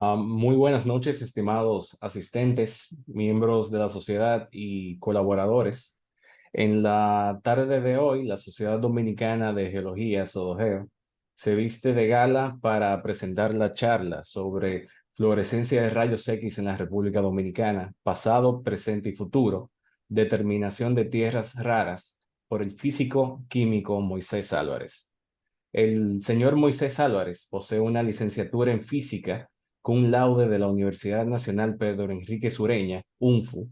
Muy buenas noches, estimados asistentes, miembros de la sociedad y colaboradores. En la tarde de hoy, la Sociedad Dominicana de Geología, SODOGEO, se viste de gala para presentar la charla sobre fluorescencia de rayos X en la República Dominicana, pasado, presente y futuro, determinación de tierras raras, por el físico químico Moisés Álvarez. El señor Moisés Álvarez posee una licenciatura en física con laude de la Universidad Nacional Pedro Enrique Sureña, UNFU,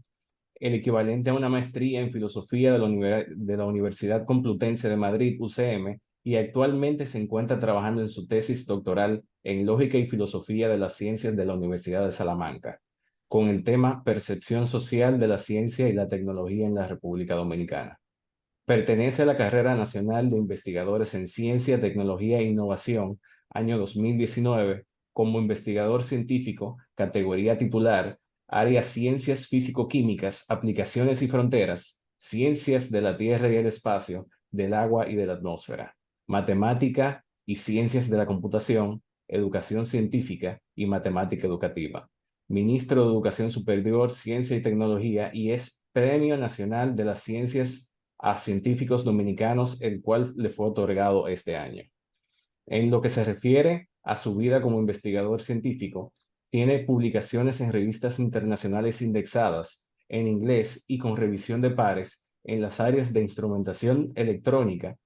el equivalente a una maestría en filosofía de la Universidad Complutense de Madrid, UCM, y actualmente se encuentra trabajando en su tesis doctoral en lógica y filosofía de las ciencias de la Universidad de Salamanca, con el tema Percepción social de la ciencia y la tecnología en la República Dominicana. Pertenece a la Carrera Nacional de Investigadores en Ciencia, Tecnología e Innovación, año 2019, como investigador científico, categoría titular, área Ciencias Físico-Químicas, Aplicaciones y Fronteras, Ciencias de la Tierra y el Espacio, del Agua y de la Atmósfera, Matemática y Ciencias de la Computación, Educación Científica y Matemática Educativa. Ministro de Educación Superior, Ciencia y Tecnología y es Premio Nacional de las Ciencias a científicos dominicanos, el cual le fue otorgado este año. En lo que se refiere a su vida como investigador científico, tiene publicaciones en revistas internacionales indexadas en inglés y con revisión de pares en las áreas de instrumentación electrónica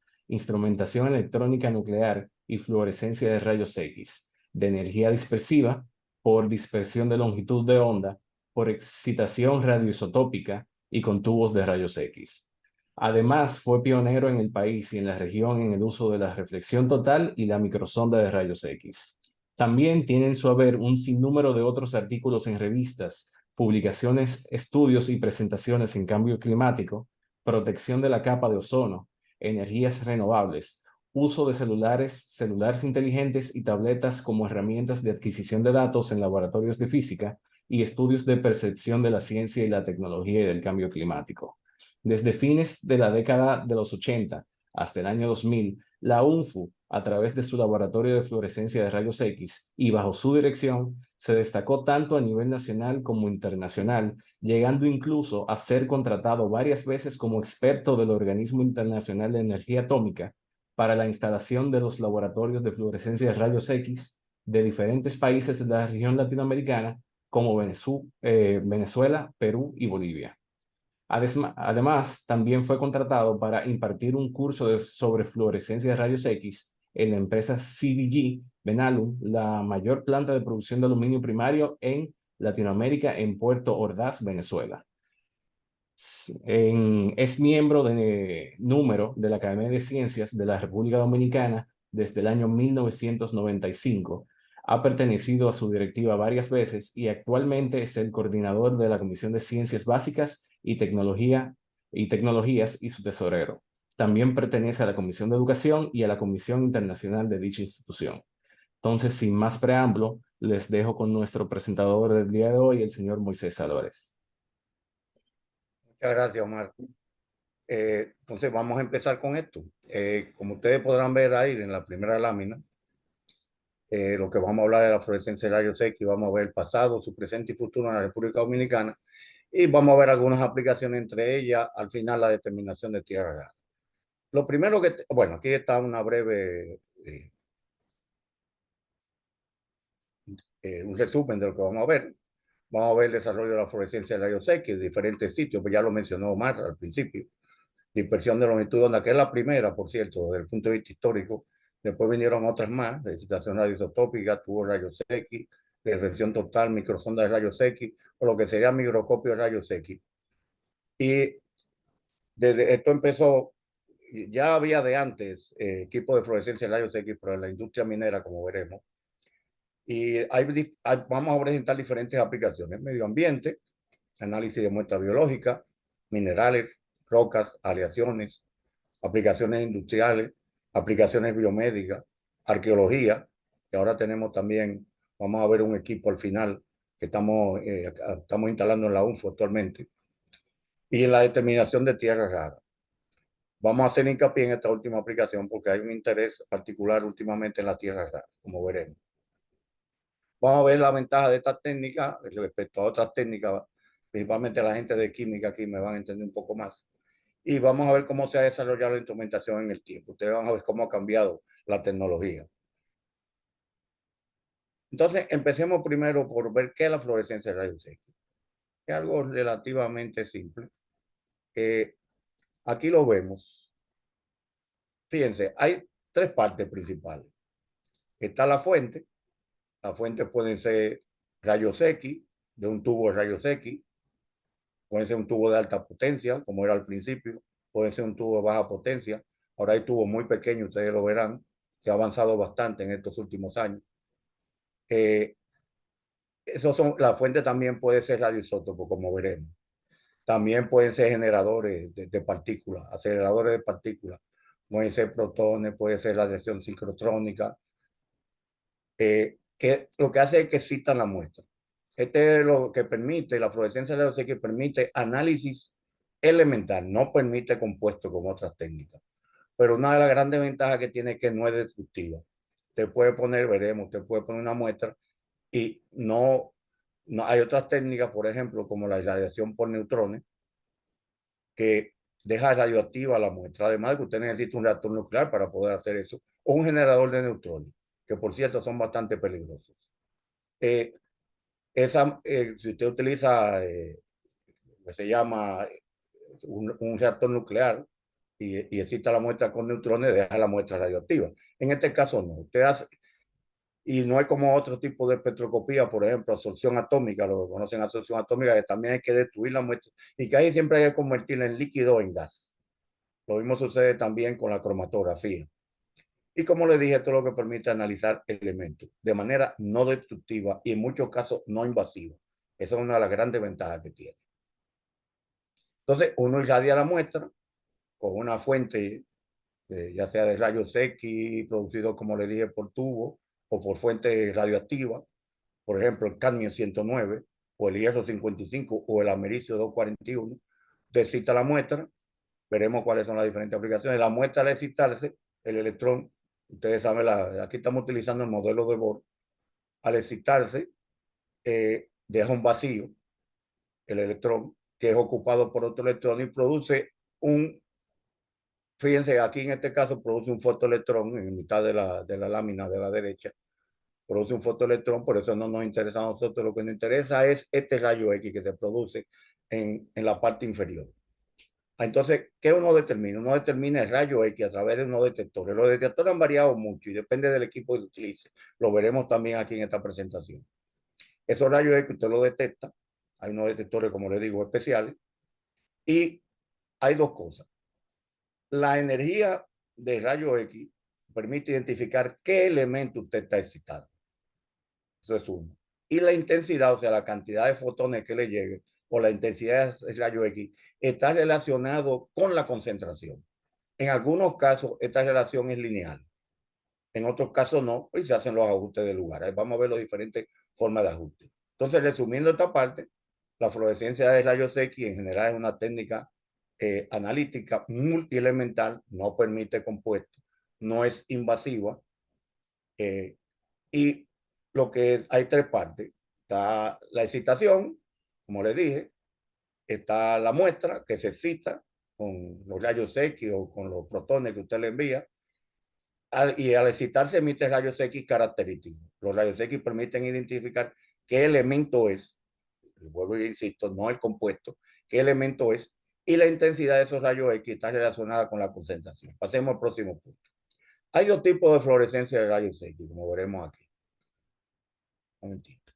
nuclear y fluorescencia de rayos X, de energía dispersiva, por dispersión de longitud de onda, por excitación radioisotópica y con tubos de rayos X. Además, fue pionero en el país y en la región en el uso de la reflexión total y la microsonda de rayos X. También tiene en su haber un sinnúmero de otros artículos en revistas, publicaciones, estudios y presentaciones en cambio climático, protección de la capa de ozono, energías renovables, uso de celulares inteligentes y tabletas como herramientas de adquisición de datos en laboratorios de física y estudios de percepción de la ciencia y la tecnología y del cambio climático. Desde fines de la década de los 80 hasta el año 2000, la UNFU, a través de su laboratorio de fluorescencia de rayos X y bajo su dirección, se destacó tanto a nivel nacional como internacional, llegando incluso a ser contratado varias veces como experto del Organismo Internacional de Energía Atómica para la instalación de los laboratorios de fluorescencia de rayos X de diferentes países de la región latinoamericana como Venezuela, Perú y Bolivia. Además, también fue contratado para impartir un curso sobre fluorescencia de rayos X en la empresa CDG Benalum, la mayor planta de producción de aluminio primario en Latinoamérica, en Puerto Ordaz, Venezuela. Es miembro de número de la Academia de Ciencias de la República Dominicana desde el año 1995. Ha pertenecido a su directiva varias veces y actualmente es el coordinador de la Comisión de Ciencias Básicas y Tecnologías y su tesorero. También pertenece a la Comisión de Educación y a la Comisión Internacional de dicha institución. Entonces, sin más preámbulo, les dejo con nuestro presentador del día de hoy, el señor Moisés Álvarez. Muchas gracias, Omar. Entonces vamos a empezar con esto. Como ustedes podrán ver ahí en la primera lámina, lo que vamos a hablar de la fluorescencia de rayos X, vamos a ver el pasado, su presente y futuro en la República Dominicana y vamos a ver algunas aplicaciones, entre ellas al final la determinación de tierra rara. Lo primero bueno, aquí está una breve, un resumen de lo que vamos a ver. Vamos a ver el desarrollo de la fluorescencia de rayos X en diferentes sitios, pues ya lo mencionó Omar al principio. Dispersión de longitud de onda, que es la primera, por cierto, desde el punto de vista histórico. Después vinieron otras más, de excitación radioisotópica, tuvo rayos X, reflexión total, microsonda de rayos X, o lo que sería microscopio de rayos X. Y desde esto empezó, ya había de antes equipos de fluorescencia de rayos X, pero en la industria minera, como veremos. Y vamos a presentar diferentes aplicaciones: medio ambiente, análisis de muestras biológicas, minerales, rocas, aleaciones, aplicaciones industriales, aplicaciones biomédicas, arqueología, que ahora tenemos también, vamos a ver un equipo al final que estamos instalando en la UNFO actualmente, y en la determinación de tierras raras. Vamos a hacer hincapié en esta última aplicación porque hay un interés particular últimamente en las tierras raras, como veremos. Vamos a ver la ventaja de esta técnica respecto a otras técnicas, principalmente la gente de química aquí me van a entender un poco más. Y vamos a ver cómo se ha desarrollado la instrumentación en el tiempo. Ustedes van a ver cómo ha cambiado la tecnología. Entonces, empecemos primero por ver qué es la fluorescencia de rayos X. Es algo relativamente simple. Aquí lo vemos. Fíjense, hay tres partes principales. Está la fuente. Las fuentes pueden ser rayos X, de un tubo de rayos X. Puede ser un tubo de alta potencia, como era al principio. Puede ser un tubo de baja potencia. Ahora hay tubos muy pequeños, ustedes lo verán. Se ha avanzado bastante en estos últimos años. La fuente también puede ser radioisótopo, como veremos. También pueden ser generadores de partículas, aceleradores de partículas. Pueden ser protones, puede ser radiación sincrotrónica, que lo que hace es que excitan la muestra. Este es lo que permite, la fluorescencia de que permite análisis elemental, no permite compuestos como otras técnicas. Pero una de las grandes ventajas que tiene es que no es destructiva. Te puede poner, veremos, te puede poner una muestra y no hay otras técnicas, por ejemplo, como la radiación por neutrones, que deja radioactiva la muestra. Además de que usted necesita un reactor nuclear para poder hacer eso, o un generador de neutrones, que por cierto son bastante peligrosos. Si usted utiliza, que se llama un reactor nuclear y excita la muestra con neutrones, deja la muestra radioactiva. En este caso no. Usted hace, y no es como otro tipo de espectroscopía, por ejemplo, absorción atómica, lo que conocen absorción atómica, que también hay que destruir la muestra y que ahí siempre hay que convertirla en líquido o en gas. Lo mismo sucede también con la cromatografía. Y como les dije, esto es lo que permite analizar elementos de manera no destructiva y en muchos casos no invasiva. Esa es una de las grandes ventajas que tiene. Entonces, uno irradia la muestra con una fuente, ya sea de rayos X, producido, como les dije, por tubo o por fuente radioactiva, por ejemplo, el cadmio 109 o el hierro 55 o el americio 241. Usted excita la muestra, veremos cuáles son las diferentes aplicaciones. La muestra al excitarse, el electrón, ustedes saben, aquí estamos utilizando el modelo de Bohr, al excitarse, deja un vacío, el electrón, que es ocupado por otro electrón y produce fíjense, aquí en este caso produce un fotoelectrón en mitad de la lámina de la derecha, produce un fotoelectrón, por eso no nos interesa a nosotros, lo que nos interesa es este rayo X que se produce en la parte inferior. Entonces, ¿qué uno determina? Uno determina el rayo X a través de unos detectores. Los detectores han variado mucho y depende del equipo que utilice. Lo veremos también aquí en esta presentación. Esos rayos X usted los detecta. Hay unos detectores, como les digo, especiales. Y hay dos cosas. La energía de rayo X permite identificar qué elemento usted está excitando. Eso es uno. Y la intensidad, o sea, la cantidad de fotones que le llegue, o la intensidad del rayo X, está relacionado con la concentración. En algunos casos, esta relación es lineal. En otros casos no, y se hacen los ajustes de lugar. Vamos a ver las diferentes formas de ajuste. Entonces, resumiendo esta parte, la fluorescencia de rayos X en general es una técnica analítica multielemental, no permite compuestos, no es invasiva, y hay tres partes. Está la excitación, como les dije, está la muestra que se excita con los rayos X o con los protones que usted le envía, y al excitarse emite rayos X característicos. Los rayos X permiten identificar qué elemento es, vuelvo y insisto, no el compuesto, qué elemento es, y la intensidad de esos rayos X está relacionada con la concentración. Pasemos al próximo punto. Hay dos tipos de fluorescencia de rayos X, como veremos aquí. Un momentito.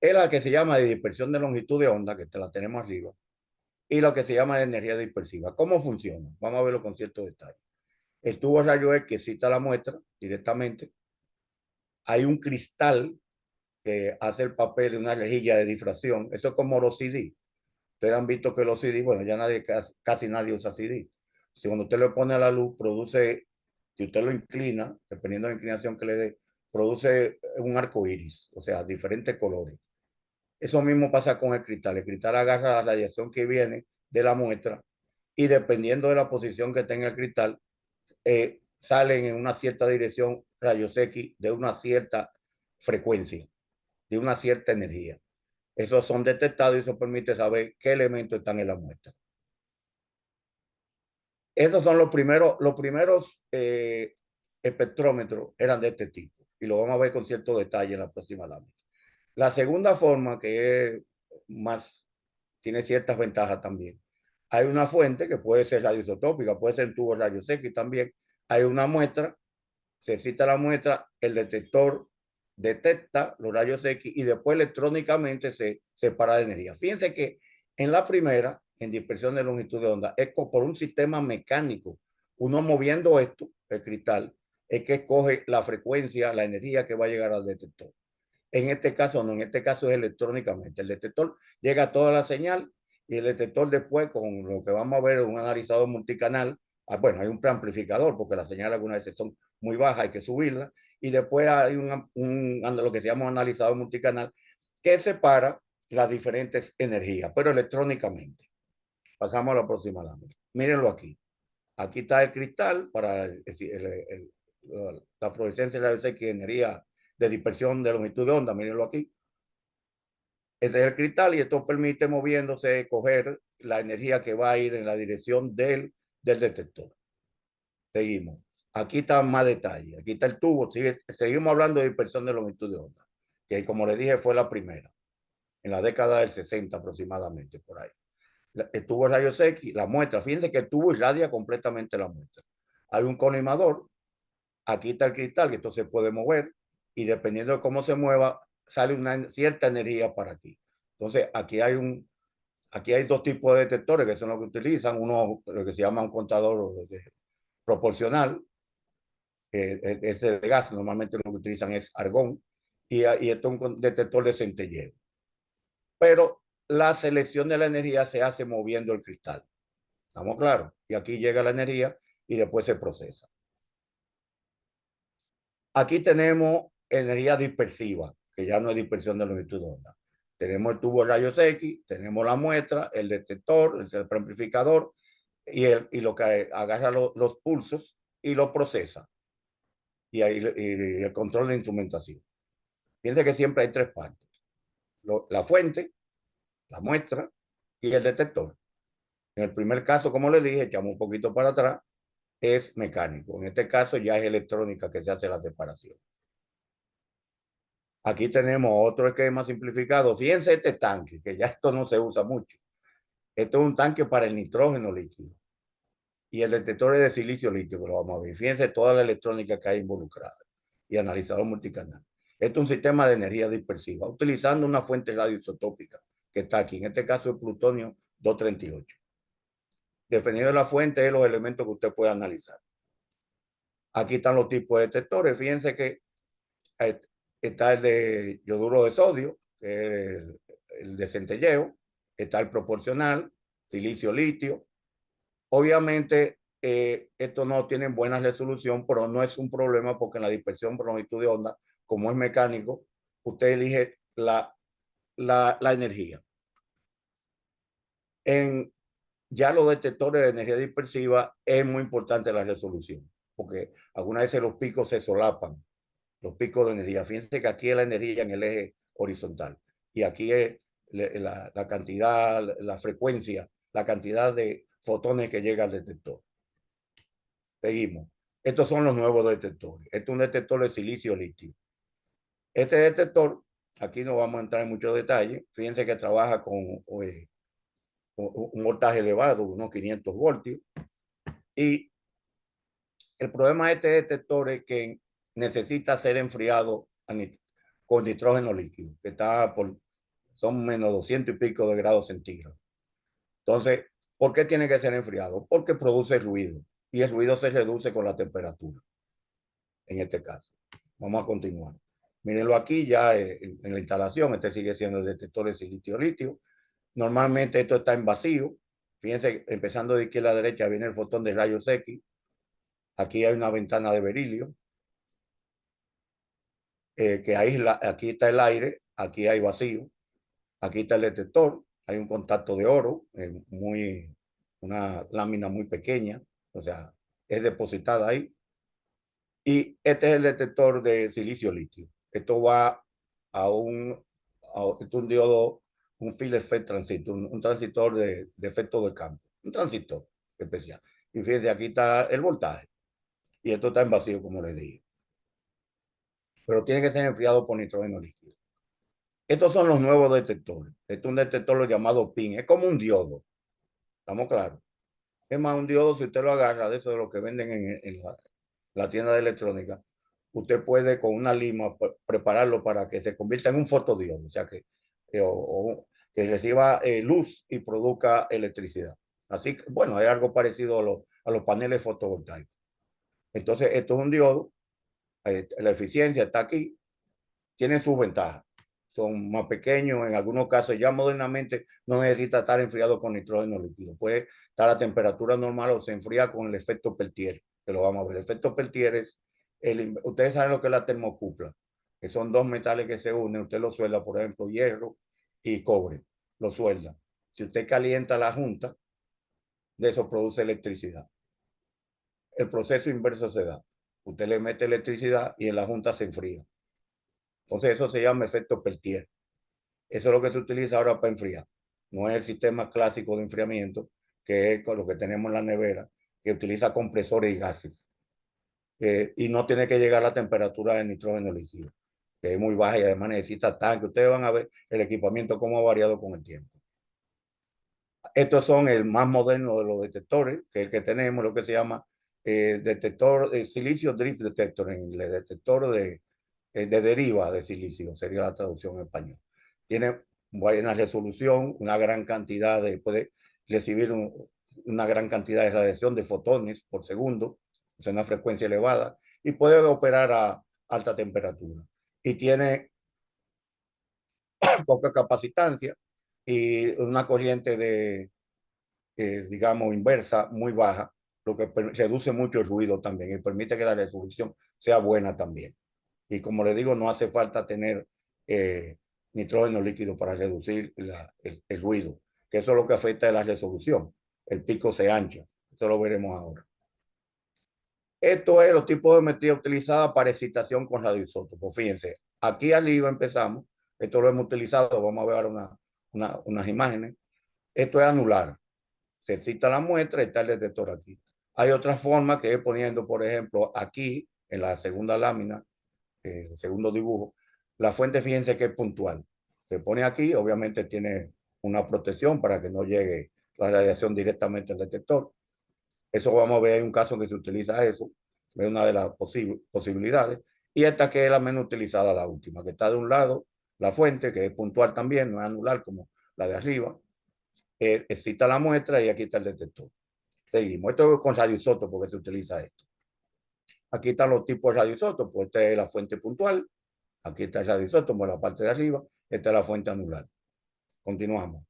Es la que se llama de dispersión de longitud de onda, que te la tenemos arriba, y lo que se llama de energía dispersiva. ¿Cómo funciona? Vamos a verlo con cierto detalle. El tubo de rayos X excita la muestra directamente. Hay un cristal que hace el papel de una rejilla de difracción. Eso es como los CD. Ustedes han visto que los CD, bueno, ya casi nadie usa CD. Si cuando usted le pone a la luz, produce, si usted lo inclina, dependiendo de la inclinación que le dé, produce un arco iris, o sea, diferentes colores. Eso mismo pasa con el cristal. El cristal agarra la radiación que viene de la muestra y dependiendo de la posición que tenga el cristal, salen en una cierta dirección rayos X de una cierta frecuencia, de una cierta energía. Esos son detectados y eso permite saber qué elementos están en la muestra. Esos son los primeros espectrómetros eran de este tipo y lo vamos a ver con cierto detalle en la próxima lámina. La segunda forma, que es más, tiene ciertas ventajas también. Hay una fuente que puede ser radioisotópica, puede ser tubo rayos X también. Hay una muestra, se cita la muestra, el detector detecta los rayos X y después electrónicamente se separa de energía. Fíjense que en la primera, en dispersión de longitud de onda, es por un sistema mecánico. Uno moviendo esto, el cristal, es que escoge la frecuencia, la energía que va a llegar al detector. En este caso no, en este caso es electrónicamente. El detector llega a toda la señal y el detector después, con lo que vamos a ver, un analizador multicanal, bueno, hay un preamplificador porque las señales algunas veces son muy bajas, hay que subirla, y después hay lo que se llama un analizador multicanal que separa las diferentes energías, pero electrónicamente. Pasamos a la próxima lámina. Mírenlo aquí. Aquí está el cristal para la fluorescencia de la X, energía de dispersión de longitud de onda. Mírenlo aquí. Este es el cristal y esto permite, moviéndose, coger la energía que va a ir en la dirección del detector. Seguimos. Aquí está más detalle. Aquí está el tubo. Seguimos hablando de dispersión de longitud de onda, que como les dije fue la primera, en la década del 60 aproximadamente, por ahí. El tubo de rayos X, la muestra. Fíjense que el tubo irradia completamente la muestra. Hay un colimador. Aquí está el cristal, que esto se puede mover y dependiendo de cómo se mueva, sale una cierta energía para aquí. Entonces, aquí hay dos tipos de detectores que son los que utilizan. Uno, lo que se llama un contador proporcional, ese de gas, normalmente lo que utilizan es argón, y esto es un detector de centelleo. Pero la selección de la energía se hace moviendo el cristal. ¿Estamos claros? Y aquí llega la energía y después se procesa. Aquí tenemos energía dispersiva, que ya no es dispersión de longitud de onda. Tenemos el tubo de rayos X, tenemos la muestra, el detector, el preamplificador y lo que agarra los pulsos y los procesa. Y el control de instrumentación. Piensa que siempre hay tres partes. La fuente, la muestra y el detector. En el primer caso, como les dije, echamos un poquito para atrás, es mecánico. En este caso ya es electrónica que se hace la separación. Aquí tenemos otro esquema simplificado. Fíjense este tanque, que ya esto no se usa mucho. Esto es un tanque para el nitrógeno líquido. Y el detector es de silicio líquido, lo vamos a ver. Fíjense toda la electrónica que hay involucrada. Y analizador multicanal. Esto es un sistema de energía dispersiva, utilizando una fuente radioisotópica que está aquí. En este caso, el plutonio 238. Dependiendo de la fuente, es los elementos que usted puede analizar. Aquí están los tipos de detectores. Fíjense que está el de yoduro de sodio, que es el de centelleo, está el proporcional, silicio litio. Obviamente, estos no tienen buena resolución, pero no es un problema porque en la dispersión por longitud de onda, como es mecánico, usted elige la energía. En ya los detectores de energía dispersiva es muy importante la resolución, porque algunas veces los picos se solapan, los picos de energía. Fíjense que aquí es la energía en el eje horizontal y aquí es la cantidad, la frecuencia, la cantidad de fotones que llega al detector. Seguimos. Estos son los nuevos detectores. Este es un detector de silicio litio. Este detector, aquí no vamos a entrar en muchos detalles. Fíjense que trabaja con un voltaje elevado, unos 500 voltios. Y el problema de este detector es que necesita ser enfriado con nitrógeno líquido, que está son menos 200 y pico de grados centígrados. Entonces, ¿por qué tiene que ser enfriado? Porque produce ruido y el ruido se reduce con la temperatura, en este caso. Vamos a continuar. Mírenlo aquí ya en la instalación. Este sigue siendo el detector de silicio-litio. Normalmente esto está en vacío. Fíjense, empezando de izquierda a derecha viene el fotón de rayos X. Aquí hay una ventana de berilio. Que aquí está el aire, aquí hay vacío, aquí está el detector, hay un contacto de oro, una lámina muy pequeña, o sea, es depositada ahí. Y este es el detector de silicio litio. Esto va esto es un diodo, un field effect transistor, un transitor de efecto de campo, un transistor especial. Y fíjense, aquí está el voltaje. Y esto está en vacío, como les dije. Pero tiene que ser enfriado por nitrógeno líquido. Estos son los nuevos detectores. Este es un detector lo llamado PIN. Es como un diodo. ¿Estamos claros? Es más, un diodo, si usted lo agarra de eso de lo que venden en la tienda de electrónica, usted puede con una lima prepararlo para que se convierta en un fotodiodo, o sea que reciba luz y produzca electricidad. Así que, bueno, hay algo parecido a los paneles fotovoltaicos. Entonces, esto es un diodo, la eficiencia está aquí, tiene sus ventajas. Son más pequeños, en algunos casos ya modernamente no necesita estar enfriado con nitrógeno líquido. Puede estar a temperatura normal o se enfría con el efecto Peltier, que lo vamos a ver. El efecto Peltier es, ustedes saben lo que es la termocupla, que son dos metales que se unen, usted lo suelda, por ejemplo, hierro y cobre, lo suelda. Si usted calienta la junta, de eso produce electricidad. El proceso inverso se da. Usted le mete electricidad y en la junta se enfría. Entonces eso se llama efecto Peltier. Eso es lo que se utiliza ahora para enfriar. No es el sistema clásico de enfriamiento, que es con lo que tenemos en la nevera, que utiliza compresores y gases. Y no tiene que llegar a la temperatura de nitrógeno líquido, que es muy baja y además necesita tanque. Ustedes van a ver el equipamiento cómo ha variado con el tiempo. Estos son el más moderno de los detectores, que es el que tenemos, lo que se llama detector, silicio drift detector en inglés, detector de deriva de silicio, sería la traducción en español. Tiene buena resolución, una gran cantidad puede recibir una gran cantidad de radiación de fotones por segundo, o sea, una frecuencia elevada, y puede operar a alta temperatura. Y tiene poca capacitancia y una corriente digamos, inversa muy baja, lo que reduce mucho el ruido también y permite que la resolución sea buena también. Y como le digo, no hace falta tener eh, nitrógeno líquido para reducir el ruido, que eso es lo que afecta a la resolución. El pico se ancha, eso lo veremos ahora. Esto es los tipos de metría utilizada para excitación con radioisótopos. Fíjense, aquí arriba empezamos, esto lo hemos utilizado, vamos a ver ahora unas imágenes. Esto es anular, se excita la muestra y está el detector aquí. Hay otra forma que es poniendo, por ejemplo, aquí en la segunda lámina, el segundo dibujo, la fuente, fíjense que es puntual. Se pone aquí, obviamente tiene una protección para que no llegue la radiación directamente al detector. Eso vamos a ver, hay un caso en que se utiliza eso, es una de las posibilidades. Y esta que es la menos utilizada, la última, que está de un lado, la fuente, que es puntual también, no es anular como la de arriba, excita la muestra y aquí está el detector. Seguimos. Esto es con radioisótopos porque se utiliza esto. Aquí están los tipos de radioisótopos. Esta es la fuente puntual. Aquí está el radioisótopo en la parte de arriba. Esta es la fuente anular. Continuamos.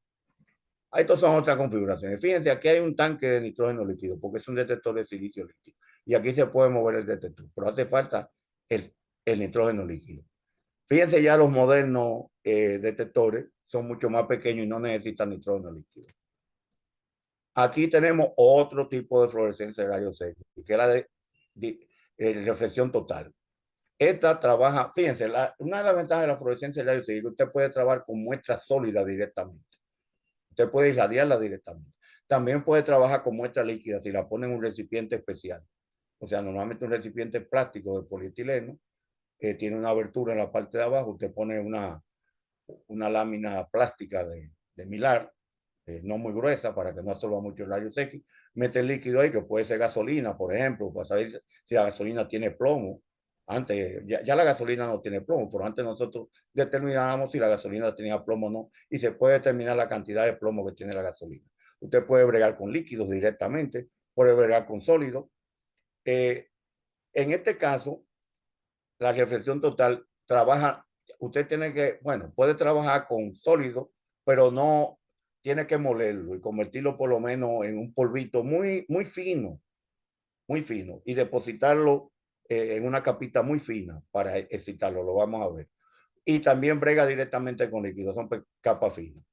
Estas son otras configuraciones. Fíjense, aquí hay un tanque de nitrógeno líquido porque es un detector de silicio líquido. Y aquí se puede mover el detector, pero hace falta el, el nitrógeno líquido. Fíjense ya los modernos detectores son mucho más pequeños y no necesitan nitrógeno líquido. Aquí tenemos otro tipo de fluorescencia de rayos X, que es la de reflexión total. Esta trabaja, fíjense, una de las ventajas de la fluorescencia de rayos X es que usted puede trabajar con muestras sólidas directamente. Usted puede irradiarla directamente. También puede trabajar con muestras líquidas si la pone en un recipiente especial. O sea, normalmente un recipiente plástico de polietileno tiene una abertura en la parte de abajo. Usted pone una lámina plástica de milar, no muy gruesa para que no absorba mucho el rayos X, mete el líquido ahí que puede ser gasolina, por ejemplo, para saber si la gasolina tiene plomo. Antes, ya la gasolina no tiene plomo, pero antes nosotros determinábamos si la gasolina tenía plomo o no, y se puede determinar la cantidad de plomo que tiene la gasolina. Usted puede bregar con líquidos directamente, puede bregar con sólidos. En este caso, la reflexión total trabaja, usted tiene que, bueno, puede trabajar con sólido, pero no tiene que molerlo y convertirlo por lo menos en un polvito muy fino, y depositarlo en una capita muy fina para excitarlo, lo vamos a ver. Y también brega directamente con líquido, son capas finas.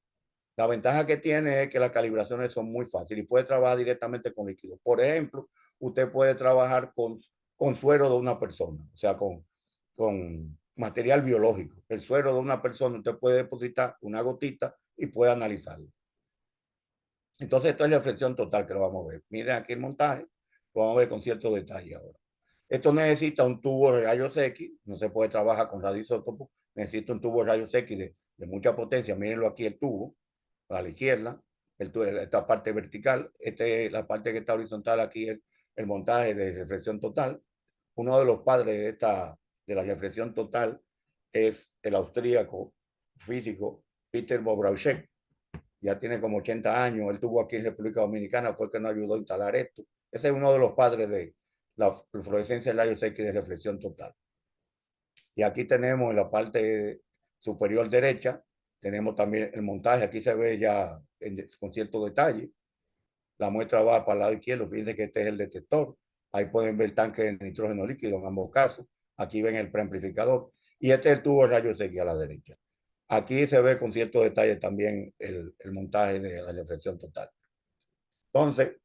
La ventaja que tiene es que las calibraciones son muy fáciles y puede trabajar directamente con líquido. Por ejemplo, usted puede trabajar con con suero de una persona, o sea, con material biológico. El suero de una persona usted puede depositar una gotita y puede analizarlo. Entonces, esto es la reflexión total que lo vamos a ver. Miren aquí el montaje, lo vamos a ver con cierto detalle ahora. Esto necesita un tubo de rayos X, no se puede trabajar con radioisótopos, necesita un tubo de rayos X de mucha potencia. Mírenlo aquí el tubo, a la izquierda, esta parte vertical, la parte que está horizontal aquí es el montaje de reflexión total. Uno de los padres de la reflexión total es el austríaco físico Peter Bobrauchek. Ya tiene como 80 años, él tuvo aquí en República Dominicana, fue el que nos ayudó a instalar esto. Ese es uno de los padres de la fluorescencia de rayos X de reflexión total. Y aquí tenemos en la parte superior derecha, tenemos también el montaje, aquí se ve ya con cierto detalle. La muestra va para el lado izquierdo, fíjense que este es el detector. Ahí pueden ver el tanque de nitrógeno líquido en ambos casos. Aquí ven el preamplificador. Y este es el tubo de rayos X a la derecha. Aquí se ve con cierto detalle también el montaje de la reflexión total. Entonces,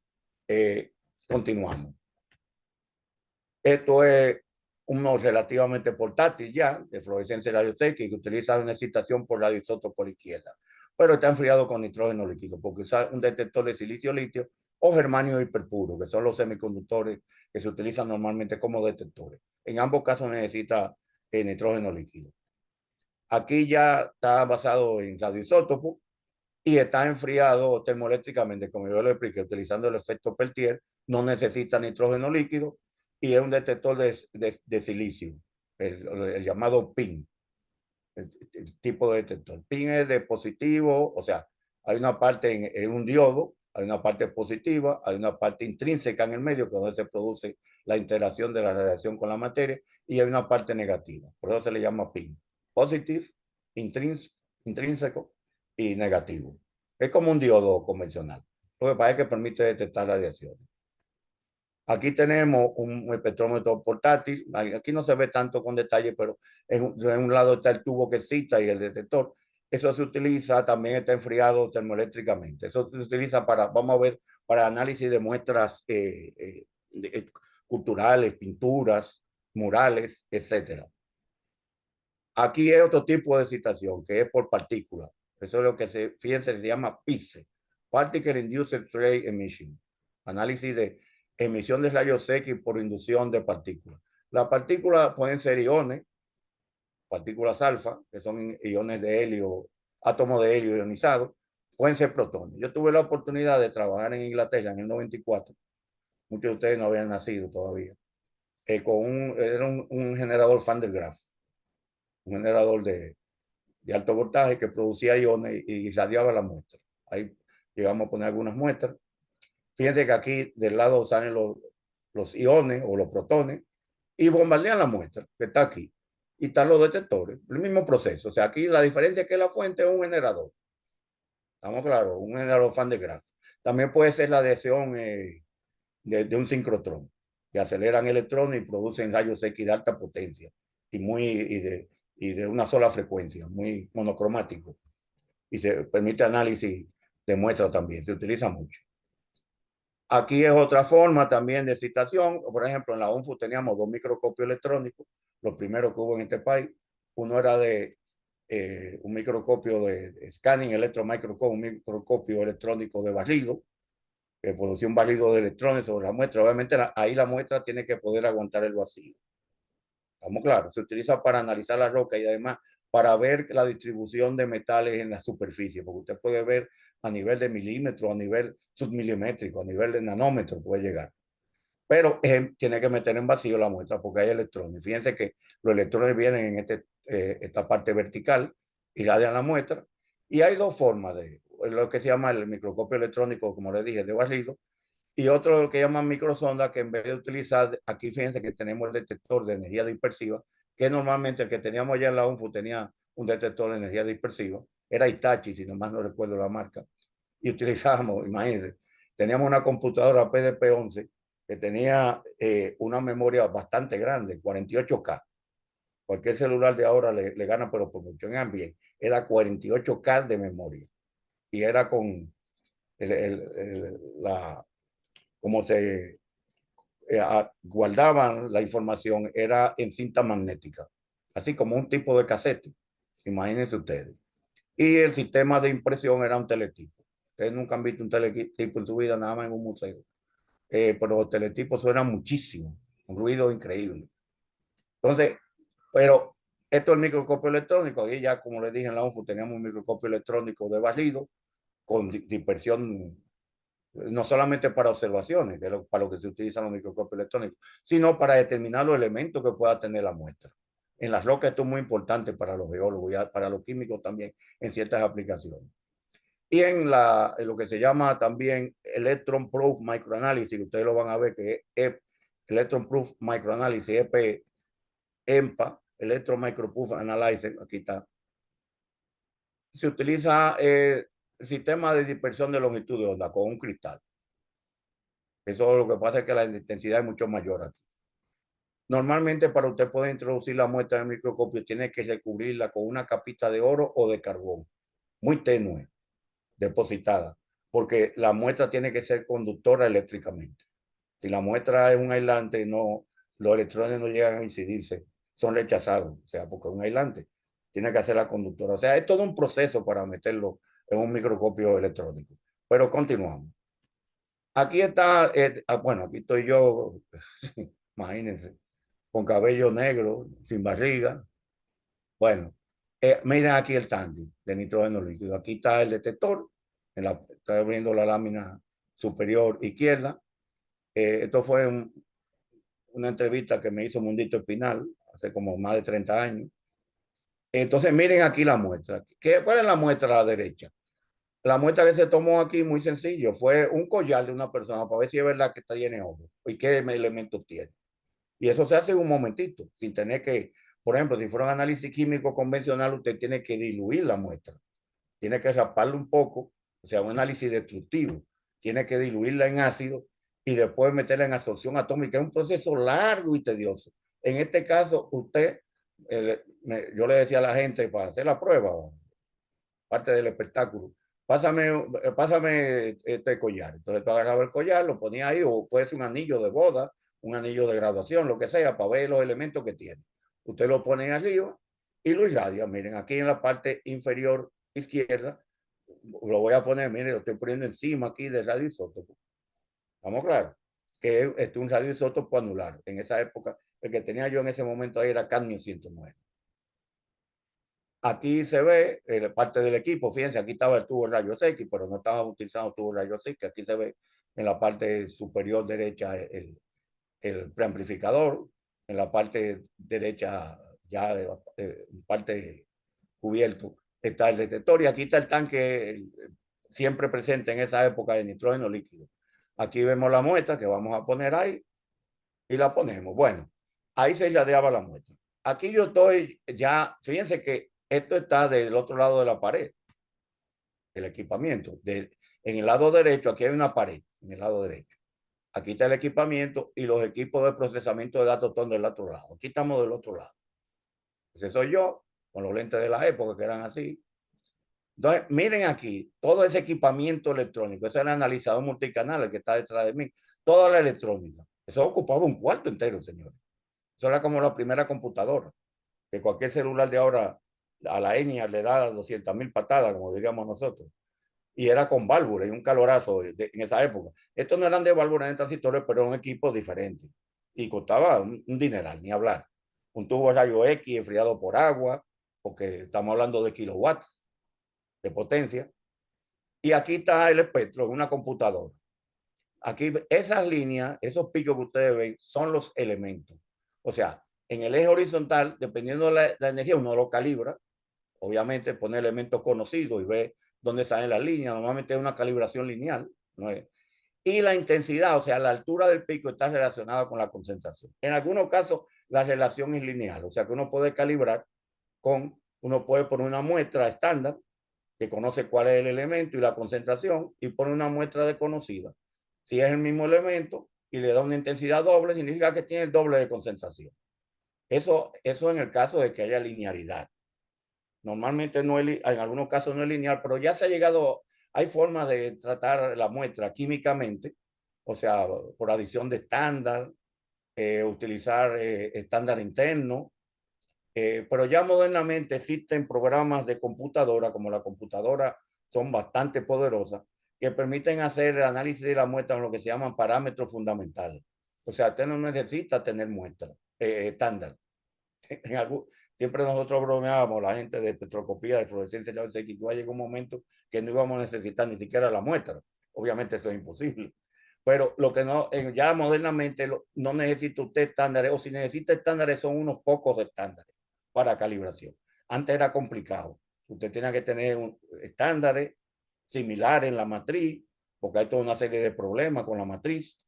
continuamos. Esto es uno relativamente portátil ya, de fluorescencia de rayos X, que utiliza una excitación por radioisótopo por izquierda, pero está enfriado con nitrógeno líquido, porque usa un detector de silicio-litio o germanio hiperpuro, que son los semiconductores que se utilizan normalmente como detectores. En ambos casos necesita nitrógeno líquido. Aquí ya está basado en radioisótopo y está enfriado termoeléctricamente, como yo lo expliqué, utilizando el efecto Peltier, no necesita nitrógeno líquido y es un detector de silicio, el llamado PIN, el tipo de detector. PIN es de positivo, o sea, hay una parte en un diodo, hay una parte positiva, hay una parte intrínseca en el medio, que es donde se produce la interacción de la radiación con la materia, y hay una parte negativa, por eso se le llama PIN. Positive, intrínseco y negativo. Es como un diodo convencional, lo que pasa es que permite detectar radiaciones. Aquí tenemos un espectrómetro portátil. Aquí no se ve tanto con detalle, pero en un lado está el tubo que excita y el detector. Eso se utiliza, también está enfriado termoeléctricamente. Eso se utiliza para, vamos a ver, para análisis de muestras culturales, pinturas, murales, etcétera. Aquí hay otro tipo de excitación, que es por partículas. Eso es lo que fíjense, se llama PICE, Particle Induced Ray Emission. Análisis de emisión de rayos X por inducción de partículas. Las partículas pueden ser iones, partículas alfa, que son iones de helio, átomos de helio ionizados, pueden ser protones. Yo tuve la oportunidad de trabajar en Inglaterra en el 94. Muchos de ustedes no habían nacido todavía. Era un generador Van der Graaf, un generador de alto voltaje que producía iones y irradiaba la muestra. Ahí llegamos a poner algunas muestras. Fíjense que aquí del lado salen los iones o los protones y bombardean la muestra que está aquí. Y están los detectores, el mismo proceso. O sea, aquí la diferencia es que la fuente es un generador. ¿Estamos claros? Un generador Van de Graaff. También puede ser la adhesión de un sincrotrón, que aceleran electrones y producen rayos X de alta potencia y de una sola frecuencia, muy monocromático. Y se permite análisis de muestra también, se utiliza mucho. Aquí es otra forma también de excitación. Por ejemplo, en la UNFU teníamos dos microscopios electrónicos, los primeros que hubo en este país. Uno era de un microscopio de scanning electromicroscopio, un microscopio electrónico de barrido, que producía un barrido de electrones sobre la muestra. Obviamente ahí la muestra tiene que poder aguantar el vacío. ¿Estamos claros? Se utiliza para analizar la roca y además para ver la distribución de metales en la superficie, porque usted puede ver a nivel de milímetro, a nivel submilimétrico, a nivel de nanómetro puede llegar. Pero tiene que meter en vacío la muestra porque hay electrones. Fíjense que los electrones vienen en esta parte vertical, irradian la muestra. Y hay dos formas de lo que se llama el microscopio electrónico, como les dije, de barrido, y otro que llaman microsonda, que en vez de utilizar, aquí fíjense que tenemos el detector de energía dispersiva, que normalmente el que teníamos allá en la UNFU tenía un detector de energía dispersiva, era Hitachi, si nomás no recuerdo la marca, y utilizábamos, imagínense, teníamos una computadora PDP-11 que tenía una memoria bastante grande, 48K. Cualquier celular de ahora le gana, pero por mucho en bien. Era 48K de memoria. Y era con la, como se guardaban la información era en cinta magnética, así como un tipo de casete, imagínense ustedes. Y el sistema de impresión era un teletipo. Ustedes nunca han visto un teletipo en su vida, nada más en un museo. Pero los teletipos suenan muchísimo, un ruido increíble. Entonces, pero esto es el microscopio electrónico. Aquí ya, como les dije en la UNFU, teníamos un microscopio electrónico de barrido con dispersión, no solamente para observaciones, que es para lo que se utilizan los microscopios electrónicos, sino para determinar los elementos que pueda tener la muestra. En las rocas esto es muy importante para los geólogos y para los químicos también en ciertas aplicaciones. Y en lo que se llama también Electron Proof Microanalysis, que ustedes lo van a ver que es Electron Proof Microanalysis, EMPA, Electron Microproof Analyzer, aquí está. Se utiliza el sistema de dispersión de longitud de onda con un cristal. Eso lo que pasa es que la intensidad es mucho mayor aquí. Normalmente para usted poder introducir la muestra en el microscopio tiene que recubrirla con una capita de oro o de carbón, muy tenue, depositada, porque la muestra tiene que ser conductora eléctricamente. Si la muestra es un aislante, no, los electrones no llegan a incidirse, son rechazados, o sea, porque es un aislante, tiene que hacer la conductora. O sea, es todo un proceso para meterlo en un microscopio electrónico. Pero continuamos. Aquí está, bueno, aquí estoy yo, imagínense, con cabello negro, sin barriga. Bueno, miren aquí el tanque de nitrógeno líquido. Aquí está el detector, está abriendo la lámina superior izquierda. Esto fue una entrevista que me hizo Mundito Espinal hace como más de 30 años. Entonces, miren aquí la muestra. ¿Cuál es la muestra a la derecha? La muestra que se tomó aquí, muy sencillo, fue un collar de una persona para ver si es verdad que está lleno de oro y qué elementos tiene. Y eso se hace en un momentito, sin tener que, por ejemplo, si fuera un análisis químico convencional, usted tiene que diluir la muestra, tiene que raparla un poco, o sea, un análisis destructivo, tiene que diluirla en ácido y después meterla en absorción atómica. Es un proceso largo y tedioso. En este caso, usted, yo le decía a la gente para hacer la prueba, parte del espectáculo, pásame este collar. Entonces tú agarrabas el collar, lo ponías ahí, o puede ser un anillo de boda, un anillo de graduación, lo que sea, para ver los elementos que tiene. Usted lo pone arriba y lo irradia. Miren, aquí en la parte inferior izquierda, lo voy a poner, miren, lo estoy poniendo encima aquí del radioisótopo. ¿Estamos claros? Que es un radioisótopo anular. En esa época, el que tenía yo en ese momento ahí era cadmio 109. Aquí se ve parte del equipo. Fíjense, aquí estaba el tubo de rayos X, pero no estaba utilizando tubo de rayos X. Aquí se ve en la parte superior derecha el preamplificador. En la parte derecha, ya parte cubierto, está el detector. Y aquí está el tanque siempre presente en esa época de nitrógeno líquido. Aquí vemos la muestra que vamos a poner ahí y la ponemos. Bueno, ahí se lladeaba la muestra. Aquí yo estoy ya, fíjense que esto está del otro lado de la pared, el equipamiento. En el lado derecho, aquí hay una pared, en el lado derecho. Aquí está el equipamiento y los equipos de procesamiento de datos están del otro lado. Aquí estamos del otro lado. Ese soy yo, con los lentes de la época que eran así. Entonces, miren aquí, todo ese equipamiento electrónico, ese es el analizador multicanal, el que está detrás de mí, toda la electrónica. Eso ocupaba un cuarto entero, señores. Eso era como la primera computadora, que cualquier celular de ahora a la ENIAC le da 200.000 patadas, como diríamos nosotros. Y era con válvulas y un calorazo en esa época. Estos no eran de válvulas en transistores, pero eran equipos diferentes. Y costaba un dineral, ni hablar. Un tubo de rayo X enfriado por agua, porque estamos hablando de kilowatts de potencia. Y aquí está el espectro, una computadora. Aquí esas líneas, esos picos que ustedes ven, son los elementos. O sea, en el eje horizontal, dependiendo de la energía, uno lo calibra. Obviamente pone elementos conocidos y ve dónde salen las líneas. Normalmente es una calibración lineal. ¿No es? Y la intensidad, o sea, la altura del pico está relacionada con la concentración. En algunos casos, la relación es lineal. O sea, que uno puede calibrar uno puede poner una muestra estándar que conoce cuál es el elemento y la concentración y pone una muestra desconocida. Si es el mismo elemento y le da una intensidad doble, significa que tiene el doble de concentración. Eso en el caso de que haya linealidad. Normalmente no es, en algunos casos no es lineal, pero ya se ha llegado, hay formas de tratar la muestra químicamente o sea, por adición de estándar, utilizar estándar interno, pero ya modernamente existen programas de computadora, como la computadora son bastante poderosas, que permiten hacer el análisis de la muestra en lo que se llaman parámetros fundamentales. O sea, usted no necesita tener muestra estándar. En algún, siempre nosotros bromeábamos, la gente de petroscopía, de fluorescencia, que iba a llegar un momento que no íbamos a necesitar ni siquiera la muestra. Obviamente eso es imposible. Pero lo que no, ya modernamente no necesita usted estándares, o si necesita estándares son unos pocos estándares para calibración. Antes era complicado. Usted tenía que tener estándares similares en la matriz, porque hay toda una serie de problemas con la matriz.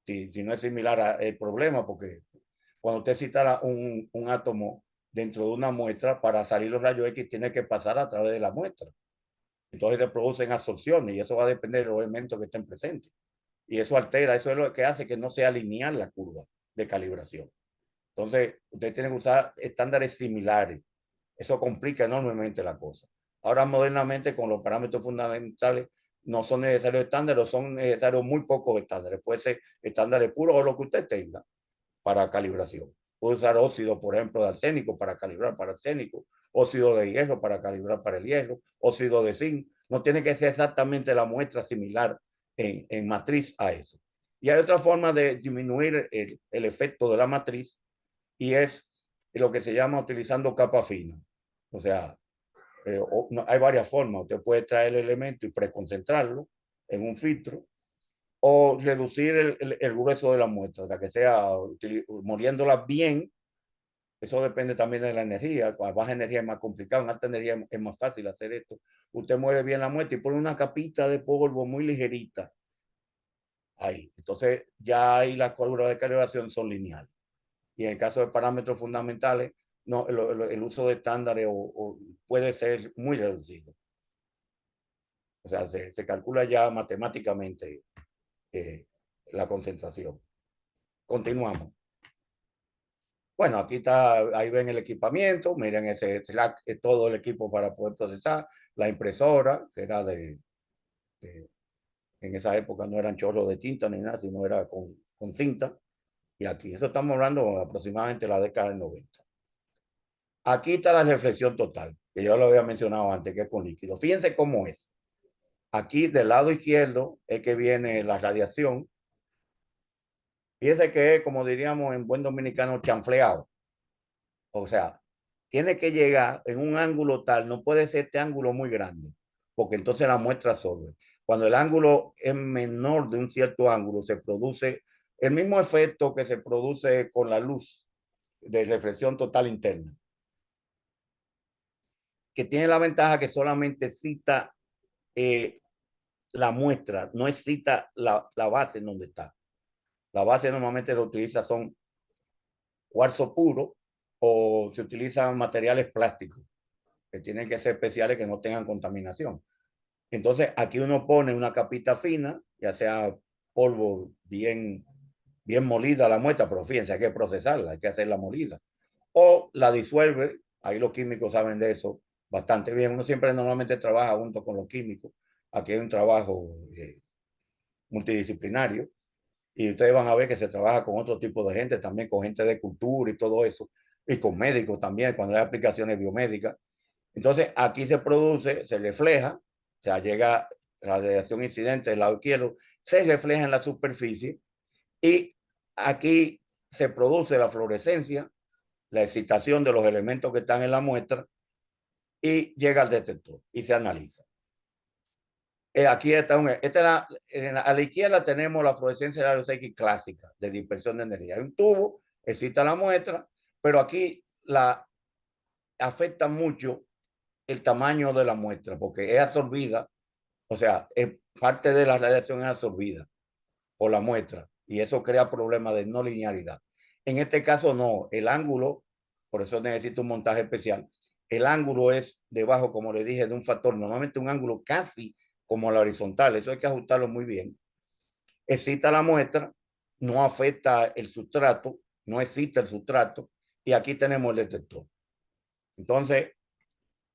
Si no es similar el problema, porque cuando usted cita un átomo dentro de una muestra, para salir los rayos X tiene que pasar a través de la muestra. Entonces se producen absorciones y eso va a depender de los elementos que estén presentes. Y eso altera, eso es lo que hace que no sea lineal la curva de calibración. Entonces, usted tiene que usar estándares similares. Eso complica enormemente la cosa. Ahora, modernamente, con los parámetros fundamentales, no son necesarios estándares, son necesarios muy pocos estándares. Puede ser estándares puros o lo que usted tenga para calibración. Puede usar óxido, por ejemplo, de arsénico para calibrar para arsénico, óxido de hierro para calibrar para el hierro, óxido de zinc. No tiene que ser exactamente la muestra similar en matriz a eso. Y hay otra forma de disminuir el efecto de la matriz y es lo que se llama utilizando capa fina. O sea, hay varias formas. Usted puede traer el elemento y preconcentrarlo en un filtro o reducir el grueso de la muestra, o sea, que sea moliéndola bien. Eso depende también de la energía. Con baja energía es más complicado, en alta energía es más fácil hacer esto. Usted mueve bien la muestra y pone una capita de polvo muy ligerita ahí. Entonces ya ahí las curvas de calibración son lineales. Y en el caso de parámetros fundamentales, no, el uso de estándares puede ser muy reducido. O sea, se calcula ya matemáticamente la concentración. Continuamos. Bueno, aquí está, ahí ven el equipamiento, miren ese Slack, todo el equipo para poder procesar, la impresora, que era en esa época no eran chorros de tinta ni nada, sino era con cinta. Y aquí, eso estamos hablando aproximadamente de la década del 90. Aquí está la reflexión total, que yo lo había mencionado antes, que es con líquido. Fíjense cómo es. Aquí del lado izquierdo es que viene la radiación. Fíjense que es, como diríamos en buen dominicano, chanfleado. O sea, tiene que llegar en un ángulo tal, no puede ser este ángulo muy grande, porque entonces la muestra absorbe. Cuando el ángulo es menor de un cierto ángulo, se produce el mismo efecto que se produce con la luz de reflexión total interna, que tiene la ventaja que solamente cita la muestra, no excita la base en donde está. La base normalmente lo utiliza son cuarzo puro o se utilizan materiales plásticos que tienen que ser especiales que no tengan contaminación. Entonces aquí uno pone una capita fina, ya sea polvo bien molida la muestra, pero fíjense, hay que procesarla, hay que hacer la molida. O la disuelve, ahí los químicos saben de eso bastante bien. Uno siempre normalmente trabaja junto con los químicos. Aquí hay un trabajo multidisciplinario y ustedes van a ver que se trabaja con otro tipo de gente, también con gente de cultura y todo eso, y con médicos también, cuando hay aplicaciones biomédicas. Entonces aquí se produce, se refleja, o sea, llega la radiación incidente del lado izquierdo, se refleja en la superficie y aquí se produce la fluorescencia, la excitación de los elementos que están en la muestra y llega al detector y se analiza. Aquí está a la izquierda tenemos la fluorescencia de rayos X clásica de dispersión de energía. Hay un tubo, excita la muestra, pero aquí la afecta mucho el tamaño de la muestra porque es absorbida, o sea, es parte de la radiación es absorbida por la muestra y eso crea problemas de no linealidad. En este caso no, el ángulo, por eso necesito un montaje especial, el ángulo es debajo, como le dije, de un factor, normalmente un ángulo casi como la horizontal, eso hay que ajustarlo muy bien. Excita la muestra, no afecta el sustrato, no excita el sustrato y aquí tenemos el detector. Entonces,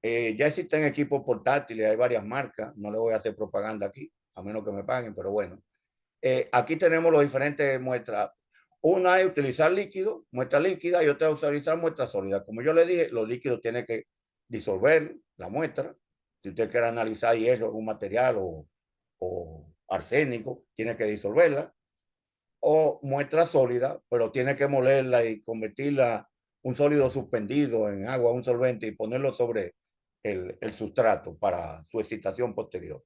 ya existen equipos portátiles, hay varias marcas, no le voy a hacer propaganda aquí, a menos que me paguen, pero bueno. Aquí tenemos las diferentes muestras. Una es utilizar líquido, muestra líquida, y otra es utilizar muestra sólida. Como yo le dije, los líquidos tienen que disolver la muestra. Si usted quiere analizar hierro, un material o arsénico, tiene que disolverla. O muestra sólida, pero tiene que molerla y convertirla un sólido suspendido en agua, un solvente, y ponerlo sobre el sustrato para su excitación posterior.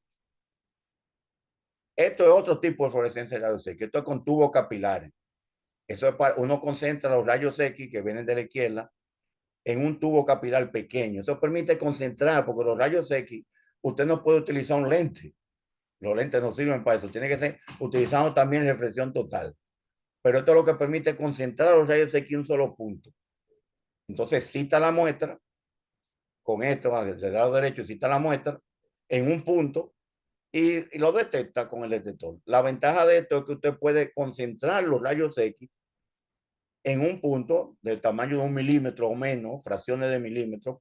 Esto es otro tipo de fluorescencia de rayos X. Esto es con tubos capilares. Eso es para, uno concentra los rayos X que vienen de la izquierda en un tubo capilar pequeño. Eso permite concentrar, porque los rayos X, usted no puede utilizar un lente. Los lentes no sirven para eso. Tiene que ser utilizando también reflexión total. Pero esto es lo que permite concentrar los rayos X en un solo punto. Entonces cita la muestra, con esto, del lado derecho, cita la muestra en un punto y lo detecta con el detector. La ventaja de esto es que usted puede concentrar los rayos X en un punto del tamaño de 1 milímetro o menos, fracciones de milímetros,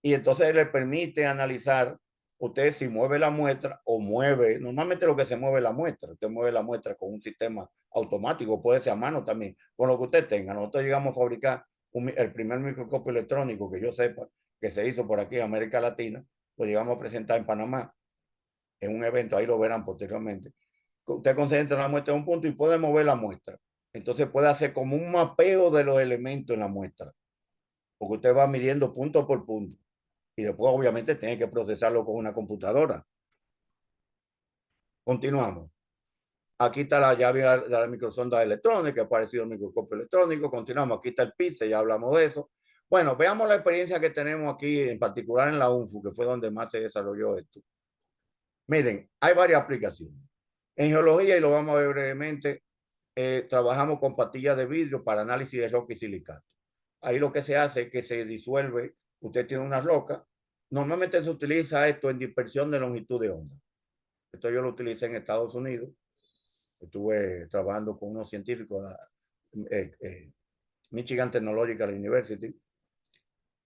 y entonces le permite analizar usted si mueve la muestra o mueve, normalmente lo que se mueve es la muestra, usted mueve la muestra con un sistema automático, puede ser a mano también, con lo que usted tenga. Nosotros llegamos a fabricar el primer microscopio electrónico que yo sepa que se hizo por aquí en América Latina, lo llegamos a presentar en Panamá en un evento, ahí lo verán posteriormente. Usted concentra la muestra en un punto y puede mover la muestra. Entonces puede hacer como un mapeo de los elementos en la muestra, porque usted va midiendo punto por punto y después obviamente tiene que procesarlo con una computadora. Continuamos. Aquí está la llave de la microsonda electrónica, que ha parecido el microscopio electrónico. Continuamos. Aquí está el PIXE, ya hablamos de eso. Bueno, veamos la experiencia que tenemos aquí, en particular en la UNFU, que fue donde más se desarrolló esto. Miren, hay varias aplicaciones. En geología, y lo vamos a ver brevemente, trabajamos con pastillas de vidrio para análisis de roca y silicato. Ahí lo que se hace es que se disuelve, usted tiene una roca, normalmente se utiliza esto en dispersión de longitud de onda. Esto yo lo utilicé en Estados Unidos, estuve trabajando con unos científicos de Michigan Technological University.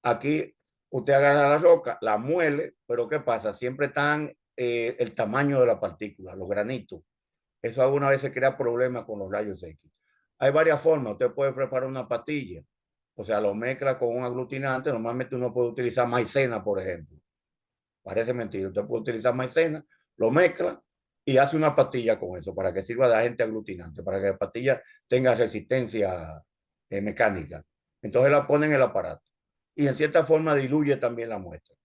Aquí usted agarra la roca, la muele, pero ¿qué pasa? Siempre están el tamaño de la partícula, los granitos. Eso alguna vez se crea problemas con los rayos X. Hay varias formas. Usted puede preparar una pastilla, o sea, lo mezcla con un aglutinante. Normalmente uno puede utilizar maicena, por ejemplo. Parece mentira. Usted puede utilizar maicena, lo mezcla y hace una pastilla con eso para que sirva de agente aglutinante, para que la pastilla tenga resistencia mecánica. Entonces la pone en el aparato y en cierta forma diluye también la muestra.